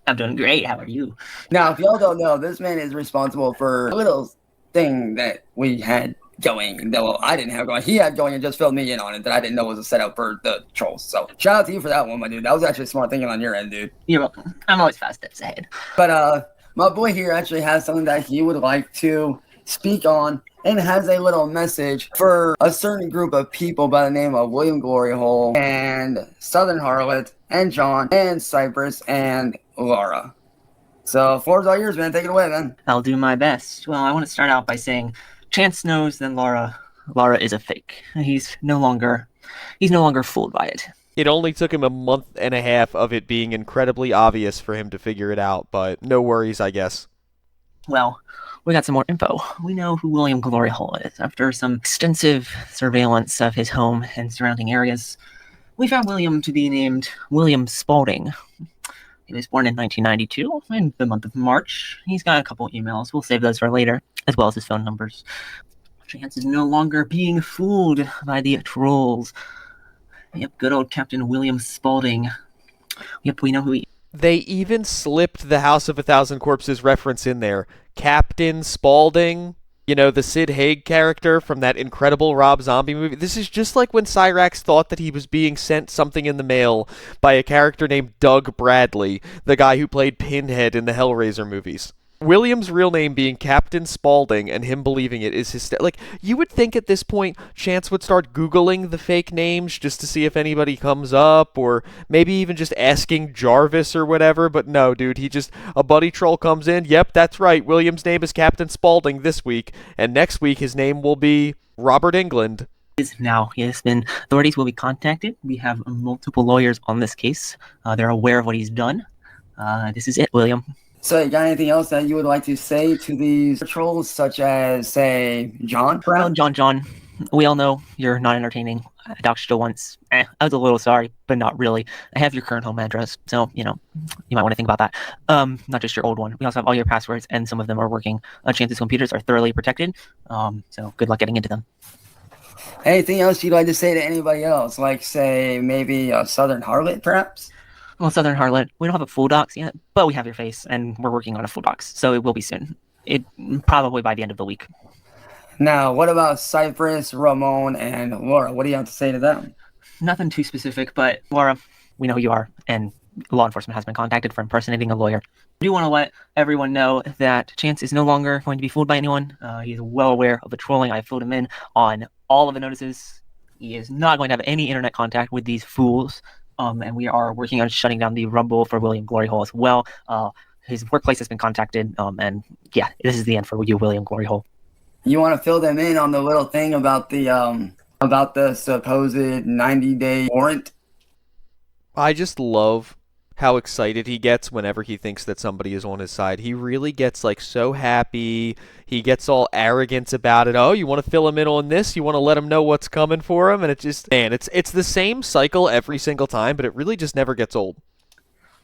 Speaker 6: I'm doing great. How are you?
Speaker 1: Now, if y'all don't know, this man is responsible for a little thing that we had going. Well, I didn't have going. He had going and just filled me in on it that I didn't know was a setup for the trolls. So shout out to you for that one, my dude. That was actually smart thinking on your end, dude.
Speaker 6: You're welcome. I'm always 5 steps ahead.
Speaker 1: But my boy here actually has something that he would like to speak on and has a little message for a certain group of people by the name of William Glory Hole and Southern Harlot and John and Cypress and Laura. So, floor's all yours, man. Take it away, man.
Speaker 6: I'll do my best. Well, I want to start out by saying Chance knows that Laura is a fake. He's no longer fooled by it.
Speaker 3: It only took him a month and a half of it being incredibly obvious for him to figure it out, but no worries, I guess.
Speaker 6: Well, we got some more info. We know who William Glory Hole is. After some extensive surveillance of his home and surrounding areas, we found William to be named William Spaulding. He was born in 1992, in the month of March. He's got a couple emails. We'll save those for later, as well as his phone numbers. Chance is no longer being fooled by the trolls. Yep, good old Captain William Spaulding. Yep, we know who he is.
Speaker 3: They even slipped the House of a Thousand Corpses reference in there. Captain Spaulding, you know, the Sid Haig character from that incredible Rob Zombie movie. This is just like when Cyraxx thought that he was being sent something in the mail by a character named Doug Bradley, the guy who played Pinhead in the Hellraiser movies. William's real name being Captain Spaulding and him believing it is his... Like, you would think at this point Chance would start Googling the fake names just to see if anybody comes up, or maybe even just asking Jarvis or whatever, but no, dude, a buddy troll comes in, yep, that's right, William's name is Captain Spaulding this week, and next week his name will be Robert England.
Speaker 6: Now, yes, then authorities will be contacted. We have multiple lawyers on this case. They're aware of what he's done. This is it, William.
Speaker 1: So, you got anything else that you would like to say to these trolls, such as, say, John?
Speaker 6: Well, John, we all know you're not entertaining. I doxed you once. I was a little sorry, but not really. I have your current home address, so, you might want to think about that. Not just your old one. We also have all your passwords, and some of them are working. Chance's computers are thoroughly protected, so good luck getting into them.
Speaker 1: Anything else you'd like to say to anybody else? Like, say, maybe a Southern Harlot, perhaps?
Speaker 6: Well, Southern Harlot, we don't have a full docs yet, but we have your face, and we're working on a full docs, so it will be soon. Probably by the end of the week.
Speaker 1: Now, what about Cypress, Ramon, and Laura? What do you have to say to them?
Speaker 6: Nothing too specific, but Laura, we know who you are, and law enforcement has been contacted for impersonating a lawyer. I do want to let everyone know that Chance is no longer going to be fooled by anyone. He's well aware of the trolling. I filled him in on all of the notices. He is not going to have any internet contact with these fools. And we are working on shutting down the Rumble for William Glory Hole as well. His workplace has been contacted, and yeah, this is the end for you, William Glory Hole.
Speaker 1: You want to fill them in on the little thing about the supposed 90-day warrant?
Speaker 3: I just love how excited he gets whenever he thinks that somebody is on his side. He really gets like so happy. He gets all arrogant about it. Oh, you want to fill him in on this? You want to let him know what's coming for him? And it just, man, it's the same cycle every single time, but it really just never gets old.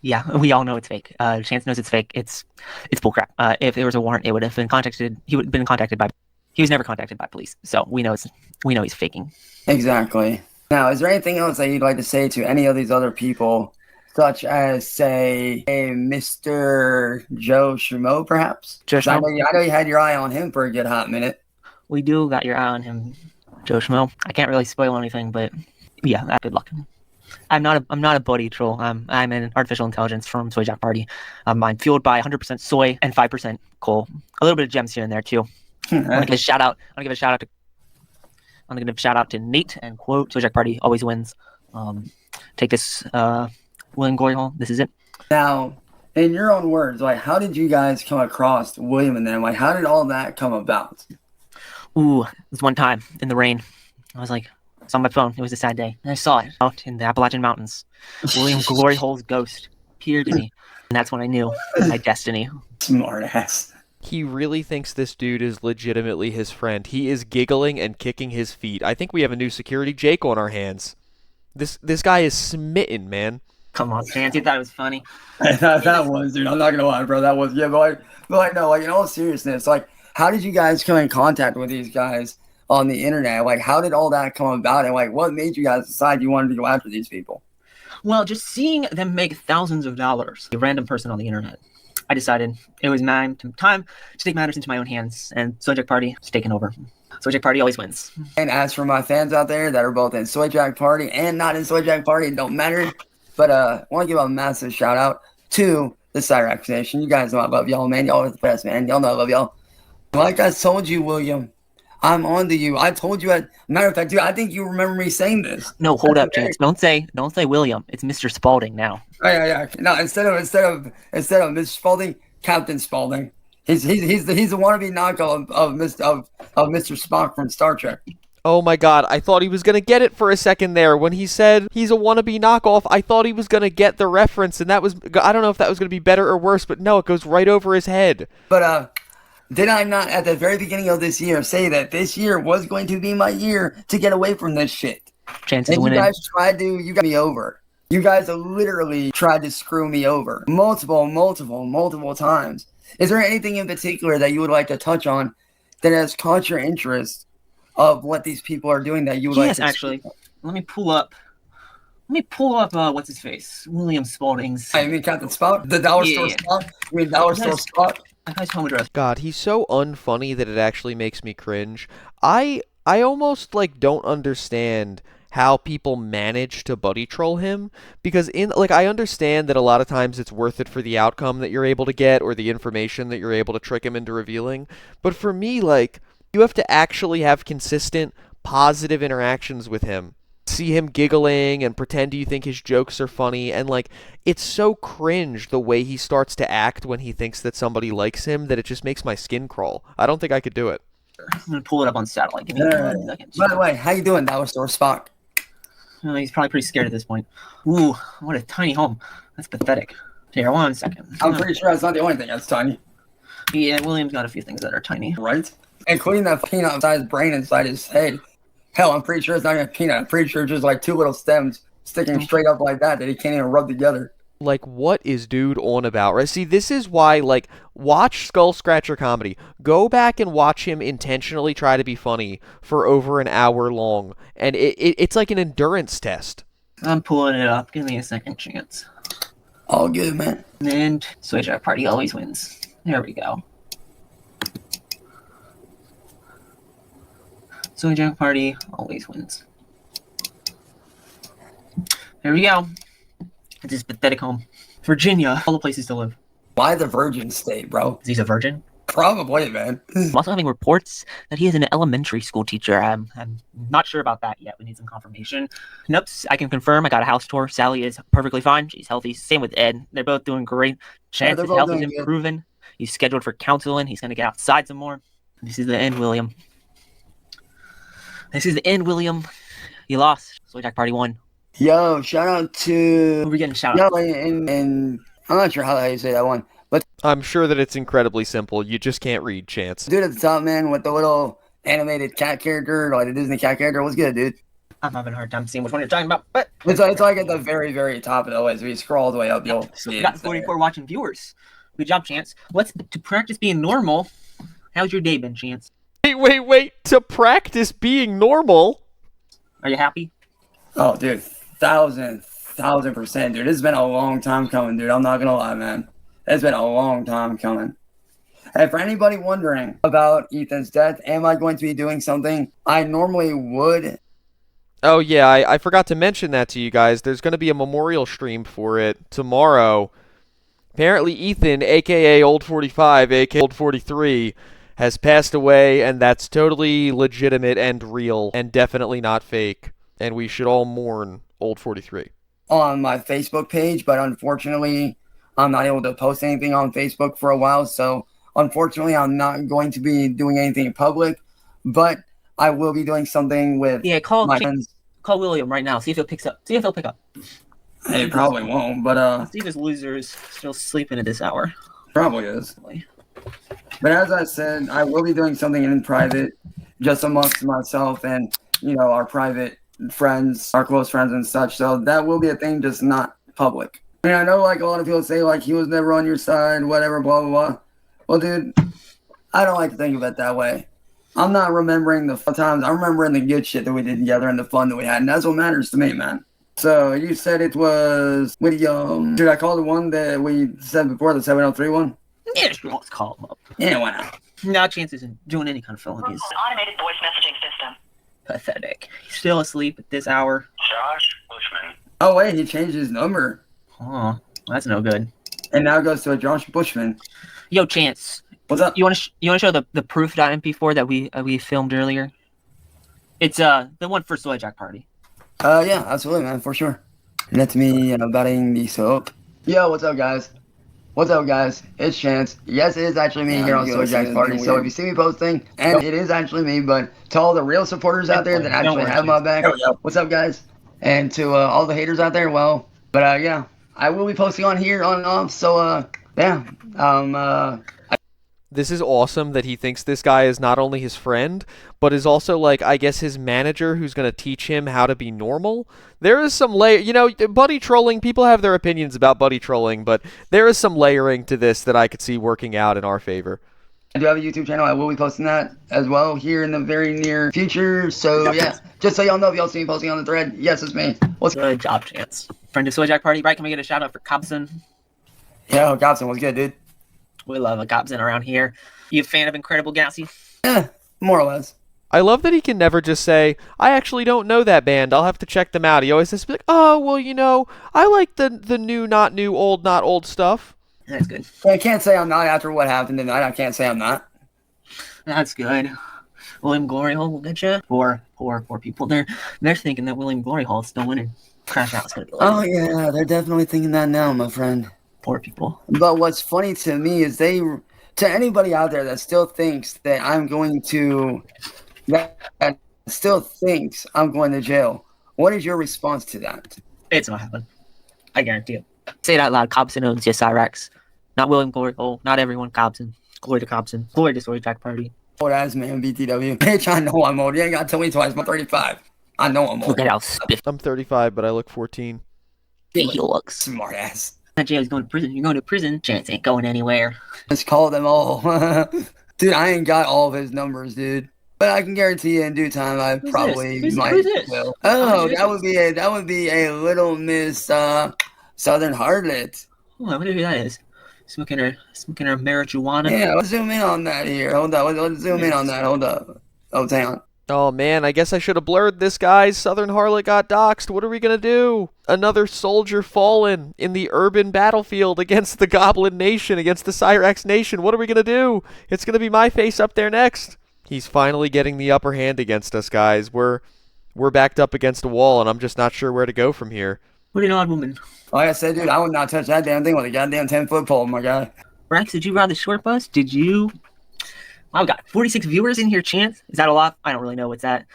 Speaker 6: Yeah, we all know it's fake. Chance knows it's fake. It's bullcrap. If there was a warrant, it would have been contacted. He would have been contacted by. He was never contacted by police, so we know he's faking.
Speaker 1: Exactly. Now, is there anything else that you'd like to say to any of these other people, such as, say, a Mr. Joe Schmo, perhaps?
Speaker 6: Joe Schmo?
Speaker 1: I know you had your eye on him for a good hot minute.
Speaker 6: We do got your eye on him, Joe Schmo. I can't really spoil anything, but yeah, good luck. I'm not a body troll. I'm an artificial intelligence from Soy Jack Party. I'm fueled by 100% soy and 5% coal. A little bit of gems here and there too. I'm gonna give a shout out to Nate and quote Soy Jack Party always wins. Take this, William Glory Hole. This is it.
Speaker 1: Now, in your own words, like, how did you guys come across William and them? Like, how did all that come about?
Speaker 6: Ooh, this one time in the rain, I was on my phone. It was a sad day, and I saw it out in the Appalachian Mountains. William Glory Hole's ghost appeared to me, and that's when I knew my destiny.
Speaker 1: Smart ass.
Speaker 3: He really thinks this dude is legitimately his friend. He is giggling and kicking his feet. I think we have a new security Jake on our hands. This guy is smitten, man.
Speaker 6: Come on, Chance, you thought it was funny.
Speaker 1: that was, dude. I'm not gonna lie, bro. That was, yeah, but no, like, in all seriousness, like, how did you guys come in contact with these guys on the internet? Like, how did all that come about, and like, what made you guys decide you wanted to go after these people?
Speaker 6: Well, just seeing them make thousands of dollars, a random person on the internet, I decided it was time to take matters into my own hands, and Soy Jack Party is taken over. Soy Jack Party always wins.
Speaker 1: And as for my fans out there that are both in Soy Jack Party and not in Soy Jack Party, it don't matter. But I want to give a massive shout out to the Cyraxx Nation. You guys know I love y'all, man. Y'all are the best, man. Y'all know I love y'all. Like I told you, William, I'm on to you. I told you. Matter of fact, dude, I think you remember me saying this.
Speaker 6: No, hold up, Chance. Don't say William. It's Mr. Spaulding now.
Speaker 1: Oh, yeah. No, instead of Mr. Spaulding, Captain Spaulding. He's the wannabe knockoff of Mr. Spock from Star Trek.
Speaker 3: Oh my god, I thought he was gonna get it for a second there. When he said he's a wannabe knockoff, I thought he was gonna get the reference, and that was, I don't know if that was gonna be better or worse, but no, it goes right over his head.
Speaker 1: But did I not at the very beginning of this year say that this year was going to be my year to get away from this shit?
Speaker 6: Chances
Speaker 1: and
Speaker 6: winning.
Speaker 1: You got me over. You guys literally tried to screw me over multiple times. Is there anything in particular that you would like to touch on that has caught your interest of what these people are doing that you would like to...
Speaker 6: Yes, actually. Let me pull up what's his face? William Spaulding's...
Speaker 1: I mean Captain Spout? The dollar store Spout? You mean dollar store Spout?
Speaker 6: That guy's home address.
Speaker 3: God, he's so unfunny that it actually makes me cringe. I almost, like, don't understand how people manage to buddy troll him, because I understand that a lot of times it's worth it for the outcome that you're able to get or the information that you're able to trick him into revealing, but for me, like, you have to actually have consistent positive interactions with him. See him giggling and pretend you think his jokes are funny, and like, it's so cringe the way he starts to act when he thinks that somebody likes him that it just makes my skin crawl. I don't think I could do it.
Speaker 6: I'm gonna pull it up on satellite. Give me 1 second.
Speaker 1: By the way, how you doing, that was Spock?
Speaker 6: Oh, he's probably pretty scared at this point. Ooh, what a tiny home. That's pathetic. Here, 1 second.
Speaker 1: I'm pretty sure that's not the only thing that's tiny.
Speaker 6: Yeah, William's got a few things that are tiny.
Speaker 1: Right? Including that peanut-sized brain inside his head. Hell, I'm pretty sure it's not even a peanut. I'm pretty sure it's just like 2 little stems sticking straight up like that he can't even rub together.
Speaker 3: Like, what is dude on about, right? See, this is why, like, watch Skull Scratcher comedy. Go back and watch him intentionally try to be funny for over an hour long, and it's like an endurance test.
Speaker 6: I'm pulling it up. Give me a second chance.
Speaker 1: All good, man.
Speaker 6: And Cyraxx party always wins. There we go. Cyraxx party always wins. There we go. It's his pathetic home. Virginia, all the places to live.
Speaker 1: Why the Virgin State, bro?
Speaker 6: Is he a virgin?
Speaker 1: Probably, man.
Speaker 6: I'm also having reports that he is an elementary school teacher. I'm not sure about that yet. We need some confirmation. Nope, I can confirm. I got a house tour. Sally is perfectly fine. She's healthy. Same with Ed. They're both doing great. Chance's health is improving. He's scheduled for counseling. He's going to get outside some more. This is the end, William. This is the end, William. You lost. Cyraxx party won.
Speaker 1: Yo, shout out to...
Speaker 6: Who are we getting shout out?
Speaker 1: No, and I'm not sure how you say that one. But
Speaker 3: I'm sure that it's incredibly simple. You just can't read, Chance.
Speaker 1: dude at the top, man, with the little animated cat character, like the Disney cat character, was good, dude.
Speaker 6: I'm having a hard time seeing which one you're talking about, but...
Speaker 1: It's like at the very, very top of the list. If you scroll all the way up, you'll see
Speaker 6: We
Speaker 1: it.
Speaker 6: got 44 watching viewers. Good job, Chance. To practice being normal, how's your day been, Chance?
Speaker 3: Wait. To practice being normal?
Speaker 6: Are you happy?
Speaker 1: Oh, dude. 1,000%, dude. It's been a long time coming, dude. I'm not gonna lie, man. It's been a long time coming. And for anybody wondering about Ethan's death, am I going to be doing something I normally would?
Speaker 3: Oh, yeah, I forgot to mention that to you guys. There's going to be a memorial stream for it tomorrow. Apparently, Ethan, a.k.a. Old 45, a.k.a. Old 43, has passed away, and that's totally legitimate and real, and definitely not fake. And we should all mourn Old 43.
Speaker 1: On my Facebook page, but unfortunately, I'm not able to post anything on Facebook for a while, so unfortunately, I'm not going to be doing anything in public, but I will be doing something with my friends.
Speaker 6: Call William right now. See if he'll pick up.
Speaker 1: It probably won't, but
Speaker 6: see if this loser is still sleeping at this hour.
Speaker 1: Probably is. But as I said, I will be doing something in private, just amongst myself and, our private friends, our close friends and such. So that will be a thing, just not public. I mean, I know like a lot of people say like he was never on your side, whatever, blah, blah, blah. Well, dude, I don't like to think of it that way. I'm not remembering the fun times. I'm remembering the good shit that we did together and the fun that we had. And that's what matters to me, man. So you said it was, dude, I called the one that we said before, the 703 one?
Speaker 6: Yeah, sure, let's call him up.
Speaker 1: Yeah, why not?
Speaker 6: No chance isn't doing any kind of felonies.
Speaker 7: Automated voice messaging system.
Speaker 6: Pathetic. He's still asleep at this hour.
Speaker 7: Josh Bushman.
Speaker 1: Oh, wait, he changed his number.
Speaker 6: Oh, that's no good.
Speaker 1: And now it goes to a Josh Bushman.
Speaker 6: Yo, Chance.
Speaker 1: What's up?
Speaker 6: You want to show the proof.mp4 that we filmed earlier? It's the one for Cyraxx party.
Speaker 1: Yeah, absolutely, man, for sure. Let me batting the soap. Yo, what's up, guys? What's up, guys? It's Chance. Yes, it is actually me here on Cyraxx party. So if you see me posting, and it is actually me, but to all the real supporters out there that actually have my back, what's up, guys? And to all the haters out there, yeah, I will be posting on here on and off. So
Speaker 3: This is awesome that he thinks this guy is not only his friend, but is also, like, I guess his manager who's going to teach him how to be normal. There is some buddy trolling, people have their opinions about buddy trolling, but there is some layering to this that I could see working out in our favor.
Speaker 1: I do have a YouTube channel. I will be posting that as well here in the very near future. So, yeah, just so y'all know, if y'all see me posting on the thread, yes, it's me. What's
Speaker 6: good job, Chance? Friend of Cyraxx party, right? Can we get a shout out for Cobson?
Speaker 1: Yo, Gobson, what's good, dude?
Speaker 6: We love a Cobson around here. You a fan of Incredible Galaxy?
Speaker 1: Yeah, more or less.
Speaker 3: I love that he can never just say, I actually don't know that band, I'll have to check them out. He always has to be like, oh, well, you know, I like the new, not new, old, not old stuff.
Speaker 6: That's good.
Speaker 1: I can't say I'm not after what happened tonight. I can't say I'm not.
Speaker 6: That's good. William Glory Hole will get you. Poor people. They're thinking that William Glory Hole is still winning. Crash Out's gonna be like,
Speaker 1: Oh, yeah, they're definitely thinking that now, my friend.
Speaker 6: poor people.
Speaker 1: But what's funny to me is to anybody out there that still thinks that that still thinks I'm going to jail, what is your response to that?
Speaker 6: It's not happening. I guarantee it. Say it out loud. Cobson owns your Cyraxx. Not William Glory Hole. Not everyone Cobson. Glory to Cobson. Glory to Story Jack Party.
Speaker 1: Old ass man, BTW. Bitch, I know I'm old. You ain't got to tell me twice. I'm 35. I know I'm old.
Speaker 6: Look at how spiffy
Speaker 3: I'm 35, but I look 14.
Speaker 6: he looks.
Speaker 1: Smart ass.
Speaker 6: That jail's going to prison. You're going to prison. Chance ain't going anywhere.
Speaker 1: Just call them all. Dude, I ain't got all of his numbers, dude. But I can guarantee you in due time I
Speaker 6: Who's
Speaker 1: probably
Speaker 6: this?
Speaker 1: might.
Speaker 6: Who's this?
Speaker 1: Will.
Speaker 6: Oh,
Speaker 1: Oh,
Speaker 6: who's
Speaker 1: that would be a little Miss Southern Harlot.
Speaker 6: Oh, I wonder who that is. Smoking her marijuana.
Speaker 1: Yeah, let's zoom in on that here. Hold up. Let's zoom in on that. Hold up. Oh, damn.
Speaker 3: Oh man, I guess I should have blurred this, guys. Southern Harlot got doxxed. What are we gonna do? Another soldier fallen in the urban battlefield against the Goblin Nation, against the Cyraxx Nation. What are we gonna do? It's gonna be my face up there next. He's finally getting the upper hand against us, guys. We're backed up against a wall, and I'm just not sure where to go from here.
Speaker 6: What an odd woman.
Speaker 1: Like I said, dude, I would not touch that damn thing with a goddamn 10-foot pole, my guy.
Speaker 6: Rex, did you ride the short bus? Did you? Wow, we got 46 viewers in here, Chance. Is that a lot? I don't really know what's that.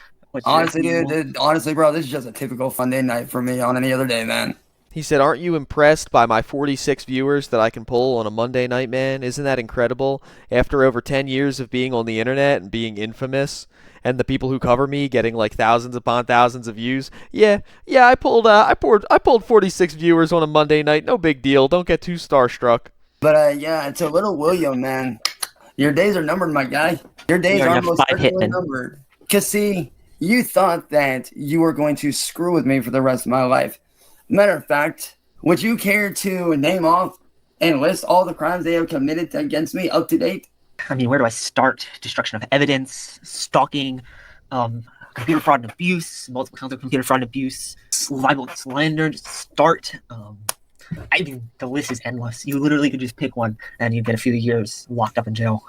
Speaker 1: Honestly, dude, bro, this is just a typical Sunday night for me on any other day, man.
Speaker 3: He said, aren't you impressed by my 46 viewers that I can pull on a Monday night, man? Isn't that incredible? After over 10 years of being on the internet and being infamous, and the people who cover me getting like thousands upon thousands of views. Yeah, I pulled 46 viewers on a Monday night. No big deal. Don't get too starstruck.
Speaker 1: But yeah, to little William, man, your days are numbered, my guy. Your days
Speaker 6: You're
Speaker 1: are
Speaker 6: in a
Speaker 1: most
Speaker 6: five-hit
Speaker 1: certainly
Speaker 6: then.
Speaker 1: numbered. Cause see, you thought that you were going to screw with me for the rest of my life. Matter of fact, would you care to name off and list all the crimes they have committed against me up to date?
Speaker 6: I mean, where do I start? Destruction of evidence, stalking, computer fraud and abuse, multiple counts of computer fraud and abuse, libel and slander. Just start. I mean, the list is endless. You literally could just pick one, and you get a few years locked up in jail.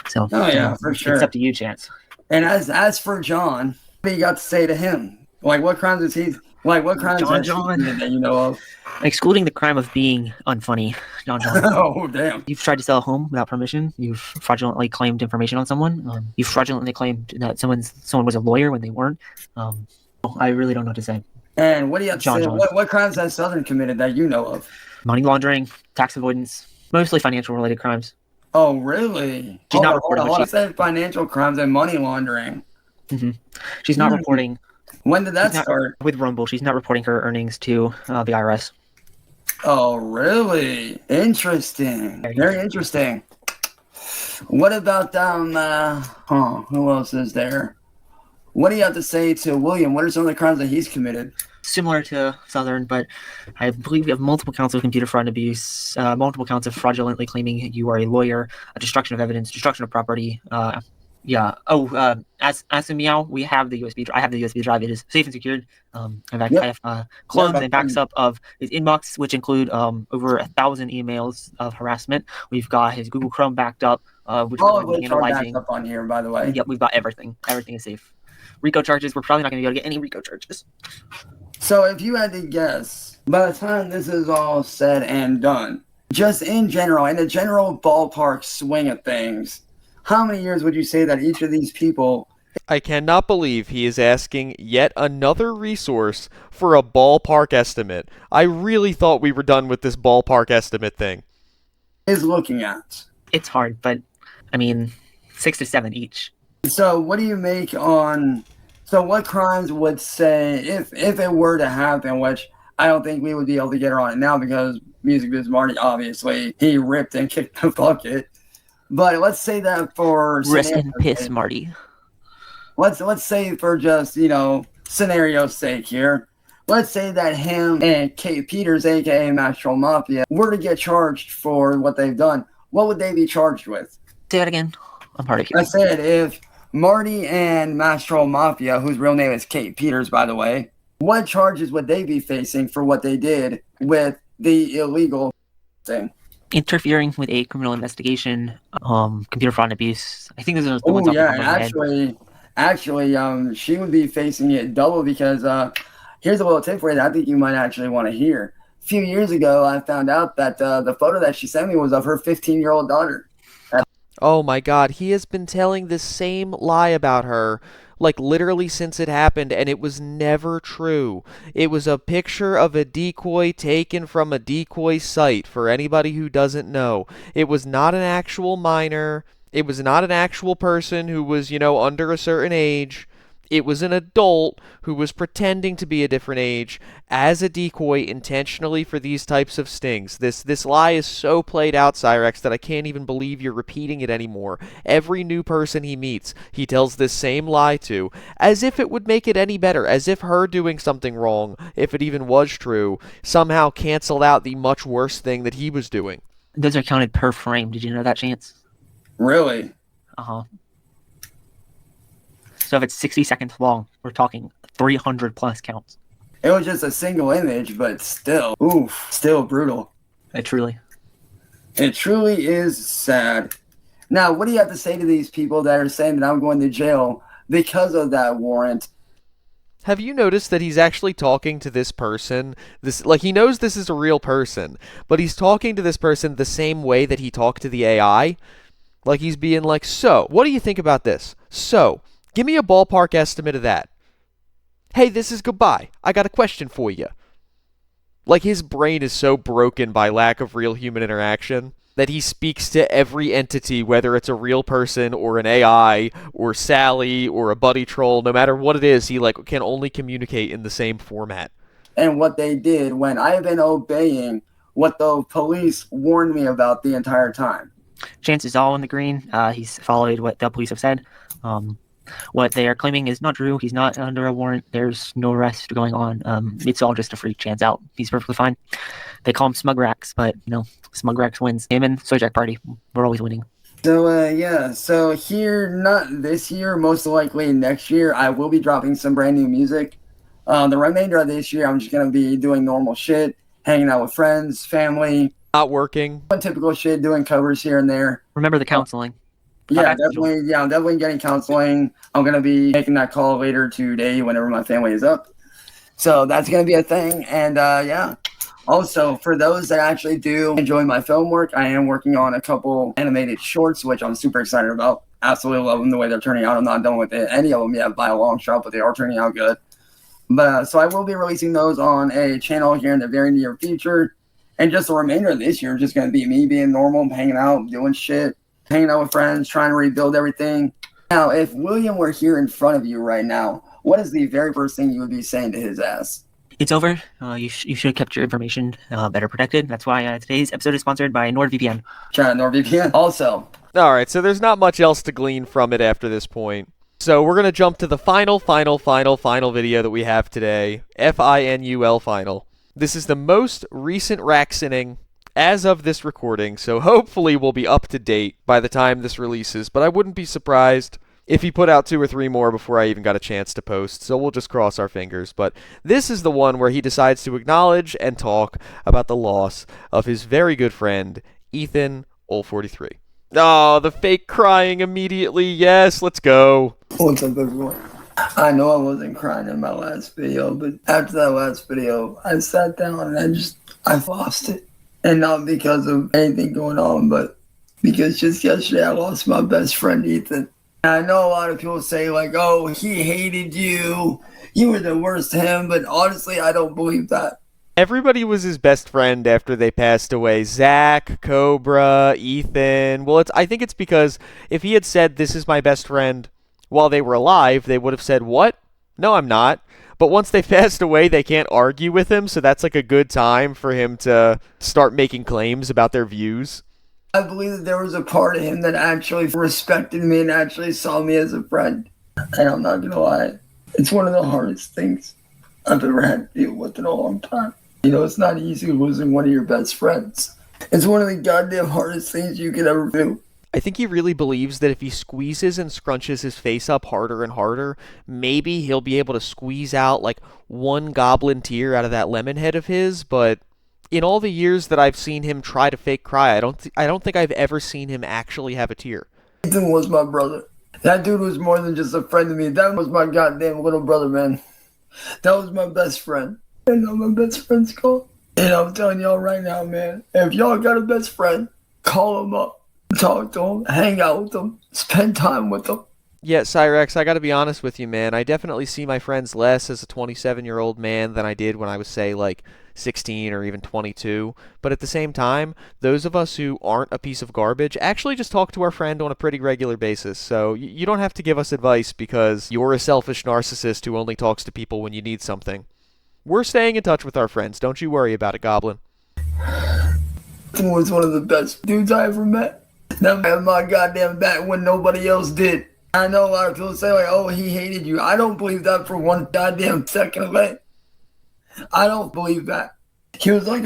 Speaker 6: So,
Speaker 1: Oh yeah, for sure.
Speaker 6: It's up to you, Chance.
Speaker 1: And as for John, what do you got to say to him? Like, what crimes is he? Like, what crimes has he committed that you know of?
Speaker 6: Excluding the crime of being unfunny, John.
Speaker 1: Oh damn!
Speaker 6: You've tried to sell a home without permission. You've fraudulently claimed information on someone. You've fraudulently claimed that someone was a lawyer when they weren't. I really don't know what to say.
Speaker 1: And what do you have to
Speaker 6: John.
Speaker 1: say? What crimes has Southern committed that you know of?
Speaker 6: Money laundering, tax avoidance, mostly financial related crimes.
Speaker 1: Oh, really?
Speaker 6: She's not
Speaker 1: Hold
Speaker 6: reporting
Speaker 1: on.
Speaker 6: what
Speaker 1: You said financial crimes and money laundering.
Speaker 6: She's not reporting.
Speaker 1: When did that
Speaker 6: She's not-
Speaker 1: start?
Speaker 6: with Rumble. She's not reporting her earnings to the IRS.
Speaker 1: Oh, really? Interesting. Very interesting. What about who else is there? What do you have to say to William? What are some of the crimes that he's committed?
Speaker 6: Similar to Southern, but I believe you have multiple counts of computer fraud and abuse, multiple counts of fraudulently claiming you are a lawyer, a destruction of evidence, destruction of property. As a meow, we have the USB. I have the USB drive. It is safe and secured. I have clones and backups of his inbox, which include over 1,000 emails of harassment. We've got his Google Chrome backed up, which
Speaker 1: All
Speaker 6: we're
Speaker 1: of
Speaker 6: going to be
Speaker 1: which are backed
Speaker 6: analyzing.
Speaker 1: up on here, by the way.
Speaker 6: Yep, we've got everything. Everything is safe. RICO charges. We're probably not going to be able to get any RICO charges.
Speaker 1: So if you had to guess, by the time this is all said and done, just in general, in the general ballpark swing of things, how many years would you say that each of these people...
Speaker 3: I cannot believe he is asking yet another resource for a ballpark estimate. I really thought we were done with this ballpark estimate thing.
Speaker 1: is looking at?
Speaker 6: It's hard, but I mean, 6 to 7 each.
Speaker 1: So what do you make on... So what crimes would say, if it were to happen, which I don't think we would be able to get her on it now because Music Biz Marty, obviously, he ripped and kicked the bucket. But let's say that for...
Speaker 6: Rest in piss, Marty.
Speaker 1: Let's say for just, scenario's sake here. Let's say that him and Kate Peters, a.k.a. Mastro Mafia, were to get charged for what they've done. What would they be charged with?
Speaker 6: Say that again. I'm hard of
Speaker 1: I
Speaker 6: hearing.
Speaker 1: said if Marty and Mastro Mafia, whose real name is Kate Peters, by the way, what charges would they be facing for what they did with the illegal thing?
Speaker 6: Interfering with a criminal investigation, computer fraud and abuse. I think those are the ones
Speaker 1: Oh
Speaker 6: off the
Speaker 1: yeah,
Speaker 6: top of my head.
Speaker 1: actually, she would be facing it double because here's a little tip for you that I think you might actually want to hear. A few years ago, I found out that the photo that she sent me was of her 15-year-old daughter.
Speaker 3: Oh my God, he has been telling this same lie about her, like literally since it happened, and it was never true. It was a picture of a decoy taken from a decoy site, for anybody who doesn't know. It was not an actual minor. It was not an actual person who was, under a certain age. It was an adult who was pretending to be a different age as a decoy intentionally for these types of stings. This lie is so played out, Cyraxx, that I can't even believe you're repeating it anymore. Every new person he meets, he tells this same lie to, as if it would make it any better, as if her doing something wrong, if it even was true, somehow canceled out the much worse thing that he was doing.
Speaker 6: Those are counted per frame. Did you know that, Chance?
Speaker 1: Really?
Speaker 6: Uh-huh. So if it's 60 seconds long, we're talking 300 plus counts.
Speaker 1: It was just a single image, but still, still brutal.
Speaker 6: It truly
Speaker 1: is sad. Now, what do you have to say to these people that are saying that I'm going to jail because of that warrant?
Speaker 3: Have you noticed that he's actually talking to this person? He knows this is a real person, but he's talking to this person the same way that he talked to the AI. Like he's being like, so, what do you think about this? So, give me a ballpark estimate of that. Hey, this is goodbye. I got a question for you. Like his brain is so broken by lack of real human interaction that he speaks to every entity, whether it's a real person or an AI or Sally or a buddy troll, no matter what it is, he can only communicate in the same format.
Speaker 1: And what they did when I've been obeying what the police warned me about the entire time.
Speaker 6: Chance is all in the green. He's followed what the police have said. What they are claiming is not true. He's not under a warrant. There's no arrest going on. It's all just a freak. Chance out. He's perfectly fine. They call him Cyraxx, but Cyraxx wins. Him and Sojak Party, we're always winning.
Speaker 1: So so here, not this year, most likely next year, I will be dropping some brand new music. The remainder of this year, I'm just gonna be doing normal shit, hanging out with friends, family,
Speaker 3: not working,
Speaker 1: typical shit, doing covers here and there.
Speaker 6: Remember the counseling.
Speaker 1: Yeah, definitely. Yeah, I'm definitely getting counseling. I'm going to be making that call later today whenever my family is up. So that's going to be a thing. And yeah, also for those that actually do enjoy my film work, I am working on a couple animated shorts, which I'm super excited about. Absolutely love them the way they're turning out. I'm not done with any of them yet by a long shot, but they are turning out good. But so I will be releasing those on a channel here in the very near future. And just the remainder of this year is just going to be me being normal, hanging out, doing shit. Hanging out with friends, trying to rebuild everything. Now, if William were here in front of you right now, what is the very first thing you would be saying to his ass?
Speaker 6: It's over. You should have kept your information better protected. That's why today's episode is sponsored by NordVPN.
Speaker 1: Shout out NordVPN. Also.
Speaker 3: All right, so there's not much else to glean from it after this point. So we're going to jump to the final video that we have today. FINUL final. This is the most recent Raxxing as of this recording, so hopefully we'll be up to date by the time this releases, but I wouldn't be surprised if he put out 2 or 3 more before I even got a chance to post, so we'll just cross our fingers. But this is the one where he decides to acknowledge and talk about the loss of his very good friend, Ethan Ol43. Oh, the fake crying immediately. Yes, let's go.
Speaker 1: What's up, everyone? I know I wasn't crying in my last video, but after that last video, I sat down and I lost it. And not because of anything going on, but because just yesterday I lost my best friend, Ethan. And I know a lot of people say, like, oh, he hated you. You were the worst to him. But honestly, I don't believe that.
Speaker 3: Everybody was his best friend after they passed away. Zach, Cobra, Ethan. Well, I think it's because if he had said, this is my best friend while they were alive, they would have said, what? No, I'm not. But once they passed away, they can't argue with him, so that's like a good time for him to start making claims about their views.
Speaker 1: I believe that there was a part of him that actually respected me and actually saw me as a friend. And I'm not going to lie. It's one of the hardest things I've ever had to deal with in a long time. It's not easy losing one of your best friends. It's one of the goddamn hardest things you could ever do.
Speaker 3: I think he really believes that if he squeezes and scrunches his face up harder and harder, maybe he'll be able to squeeze out like one goblin tear out of that lemon head of his, but in all the years that I've seen him try to fake cry, I don't think I've ever seen him actually have a tear.
Speaker 1: Ethan was my brother. That dude was more than just a friend to me. That was my goddamn little brother, man. That was my best friend. You know my best friend's called? And I'm telling y'all right now, man, if y'all got a best friend, call him up, talk to him, hang out with him, spend time with him.
Speaker 3: Yeah, Cyraxx, I gotta be honest with you, man. I definitely see my friends less as a 27-year-old man than I did when I was, say, like 16 or even 22. But at the same time, those of us who aren't a piece of garbage actually just talk to our friend on a pretty regular basis. So you don't have to give us advice because you're a selfish narcissist who only talks to people when you need something. We're staying in touch with our friends. Don't you worry about it, Goblin.
Speaker 1: Ethan was one of the best dudes I ever met. That man had my goddamn back when nobody else did. I know a lot of people say, like, oh, he hated you. I don't believe that for one goddamn second of it. I don't believe that. He was like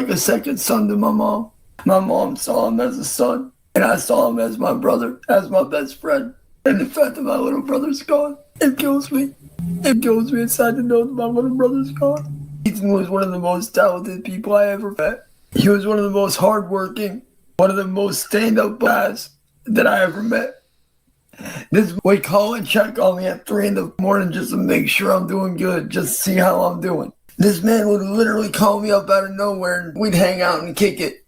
Speaker 1: a second son to my mom. My mom saw him as a son, and I saw him as my brother, as my best friend. And the fact that my little brother's gone, it kills me. It kills me inside to know that my little brother's gone. Ethan was one of the most talented people I ever met. He was one of the most hardworking, one of the most stand-up guys that I ever met. This would call and check on me at 3 in the morning just to make sure I'm doing good, just to see how I'm doing. This man would literally call me up out of nowhere and we'd hang out and kick it.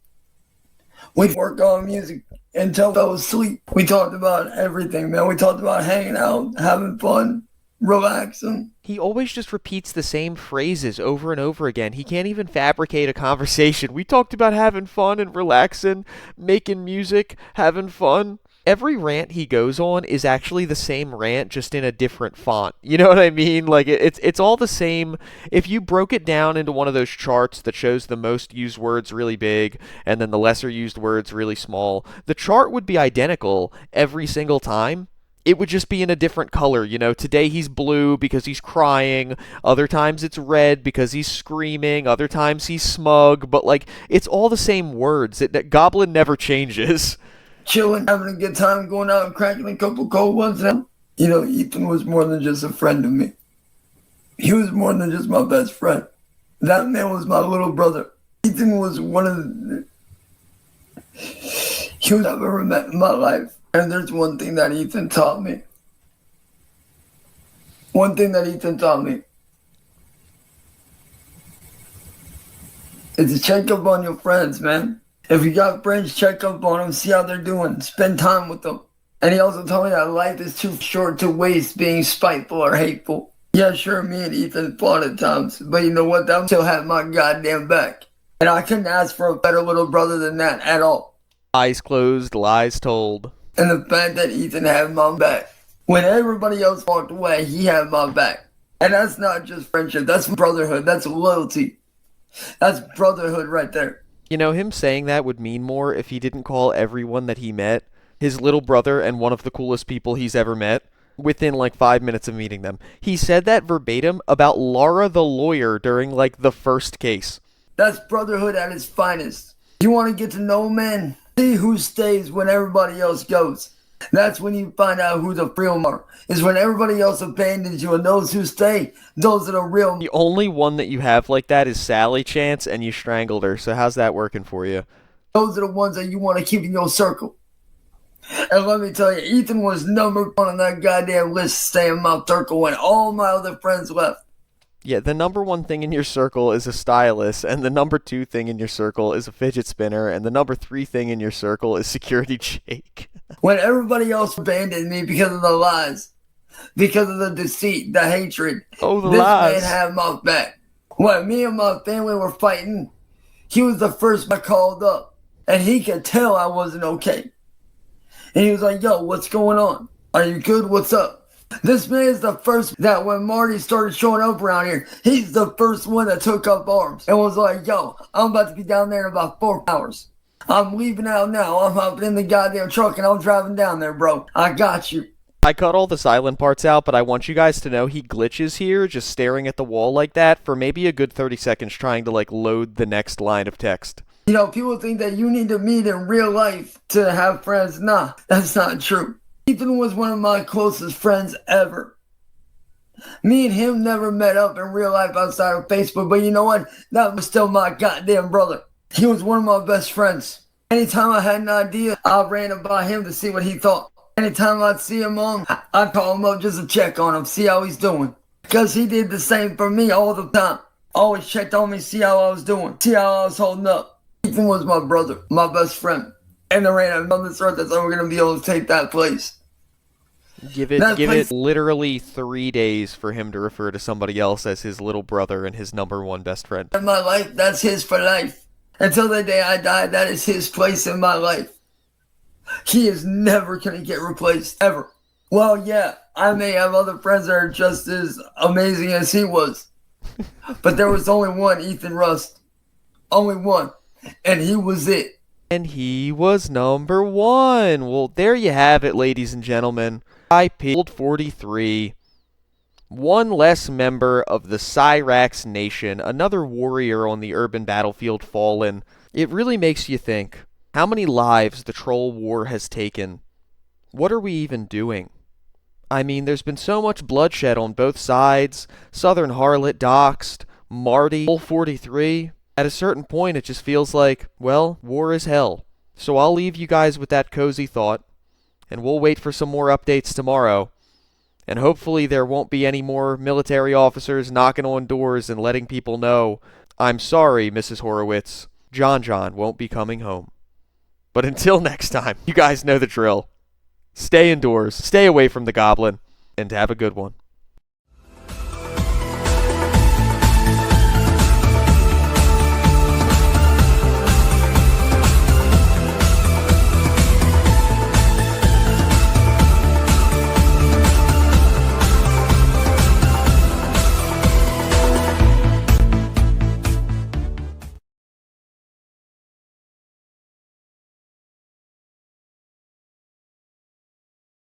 Speaker 1: We'd work on music until I fell asleep. We talked about everything, man. We talked about hanging out, having fun, relaxing.
Speaker 3: He always just repeats the same phrases over and over again. He can't even fabricate a conversation. We talked about having fun and relaxing, making music, having fun. Every rant he goes on is actually the same rant, just in a different font. You know what I mean? Like, it's all the same. If you broke it down into one of those charts that shows the most used words really big and then the lesser used words really small, the chart would be identical every single time. It would just be in a different color. You know, today he's blue because he's crying. Other times it's red because he's screaming. Other times he's smug. But, like, it's all the same words. Goblin never changes.
Speaker 1: Chilling, having a good time, going out and cracking a couple cold ones out. You know, Ethan was more than just a friend to me. He was more than just my best friend. That man was my little brother. Ethan was one of the... He was I've ever met in my life. And there's one thing that Ethan taught me. One thing that Ethan taught me is to check up on your friends, man. If you got friends, check up on them, see how they're doing, spend time with them. And he also told me that life is too short to waste being spiteful or hateful. Yeah, sure, me and Ethan fought at times, but you know what? That still had my goddamn back. And I couldn't ask for a better little brother than that at all.
Speaker 3: Eyes closed, lies told.
Speaker 1: And the fact that Ethan had my back. When everybody else walked away, he had my back. And that's not just friendship, that's brotherhood, that's loyalty. That's brotherhood right there.
Speaker 3: You know, him saying that would mean more if he didn't call everyone that he met his little brother and one of the coolest people he's ever met within like 5 minutes of meeting them. He said that verbatim about Laura the lawyer during like the first case.
Speaker 1: That's brotherhood at its finest. You want to get to know men? See who stays when everybody else goes. That's when you find out who the real are. Is when everybody else abandons you, and those who stay, those are the real.
Speaker 3: The only one that you have like that is Sally Chance, and you strangled her. So how's that working for you?
Speaker 1: Those are the ones that you want to keep in your circle. And let me tell you, Ethan was number 1 on that goddamn list, staying in my circle when all my other friends left.
Speaker 3: Yeah, the number 1 thing in your circle is a stylist, and the number 2 thing in your circle is a fidget spinner, and the number 3 thing in your circle is security Jake.
Speaker 1: When everybody else abandoned me because of the lies, because of the deceit, the hatred,
Speaker 3: the
Speaker 1: this
Speaker 3: lies.
Speaker 1: man had my back. When me and my family were fighting, he was the first I called up, and he could tell I wasn't okay. And he was like, yo, what's going on? Are you good? What's up? This man is the first that when Marty started showing up around here, he's the first one that took up arms and was like, yo, I'm about to be down there in about 4 hours. I'm leaving out now. I'm hopping in the goddamn truck and I'm driving down there, bro. I got you.
Speaker 3: I cut all the silent parts out, but I want you guys to know he glitches here, just staring at the wall like that for maybe a good 30 seconds trying to like load the next line of text.
Speaker 1: You know, people think that you need to meet in real life to have friends. Nah, that's not true. Ethan was one of my closest friends ever. Me and him never met up in real life outside of Facebook, but you know what? That was still my goddamn brother. He was one of my best friends. Anytime I had an idea, I ran it by him to see what he thought. Anytime I'd see him on, I'd call him up just to check on him, see how he's doing. Because he did the same for me all the time. Always checked on me, see how I was doing, see how I was holding up. Ethan was my brother, my best friend. And there ain't on this earth that's ever going to be able to take that place.
Speaker 3: Give it literally 3 days for him to refer to somebody else as his little brother and his number one best friend.
Speaker 1: In my life, that's his for life. Until the day I die, that is his place in my life. He is never going to get replaced, ever. Well, yeah, I may have other friends that are just as amazing as he was. But there was only one Ethan Rust. Only one. And he was it.
Speaker 3: And he was number one. Well, there you have it, ladies and gentlemen. IP 43. One less member of the Cyraxx Nation. Another warrior on the urban battlefield fallen. It really makes you think. How many lives the troll war has taken? What are we even doing? I mean, there's been so much bloodshed on both sides. Southern Harlot doxed. Marty, 43. At a certain point, it just feels like, well, war is hell. So I'll leave you guys with that cozy thought, and we'll wait for some more updates tomorrow. And hopefully there won't be any more military officers knocking on doors and letting people know, I'm sorry, Mrs. Horowitz, John won't be coming home. But until next time, you guys know the drill. Stay indoors, stay away from the goblin, and have a good one.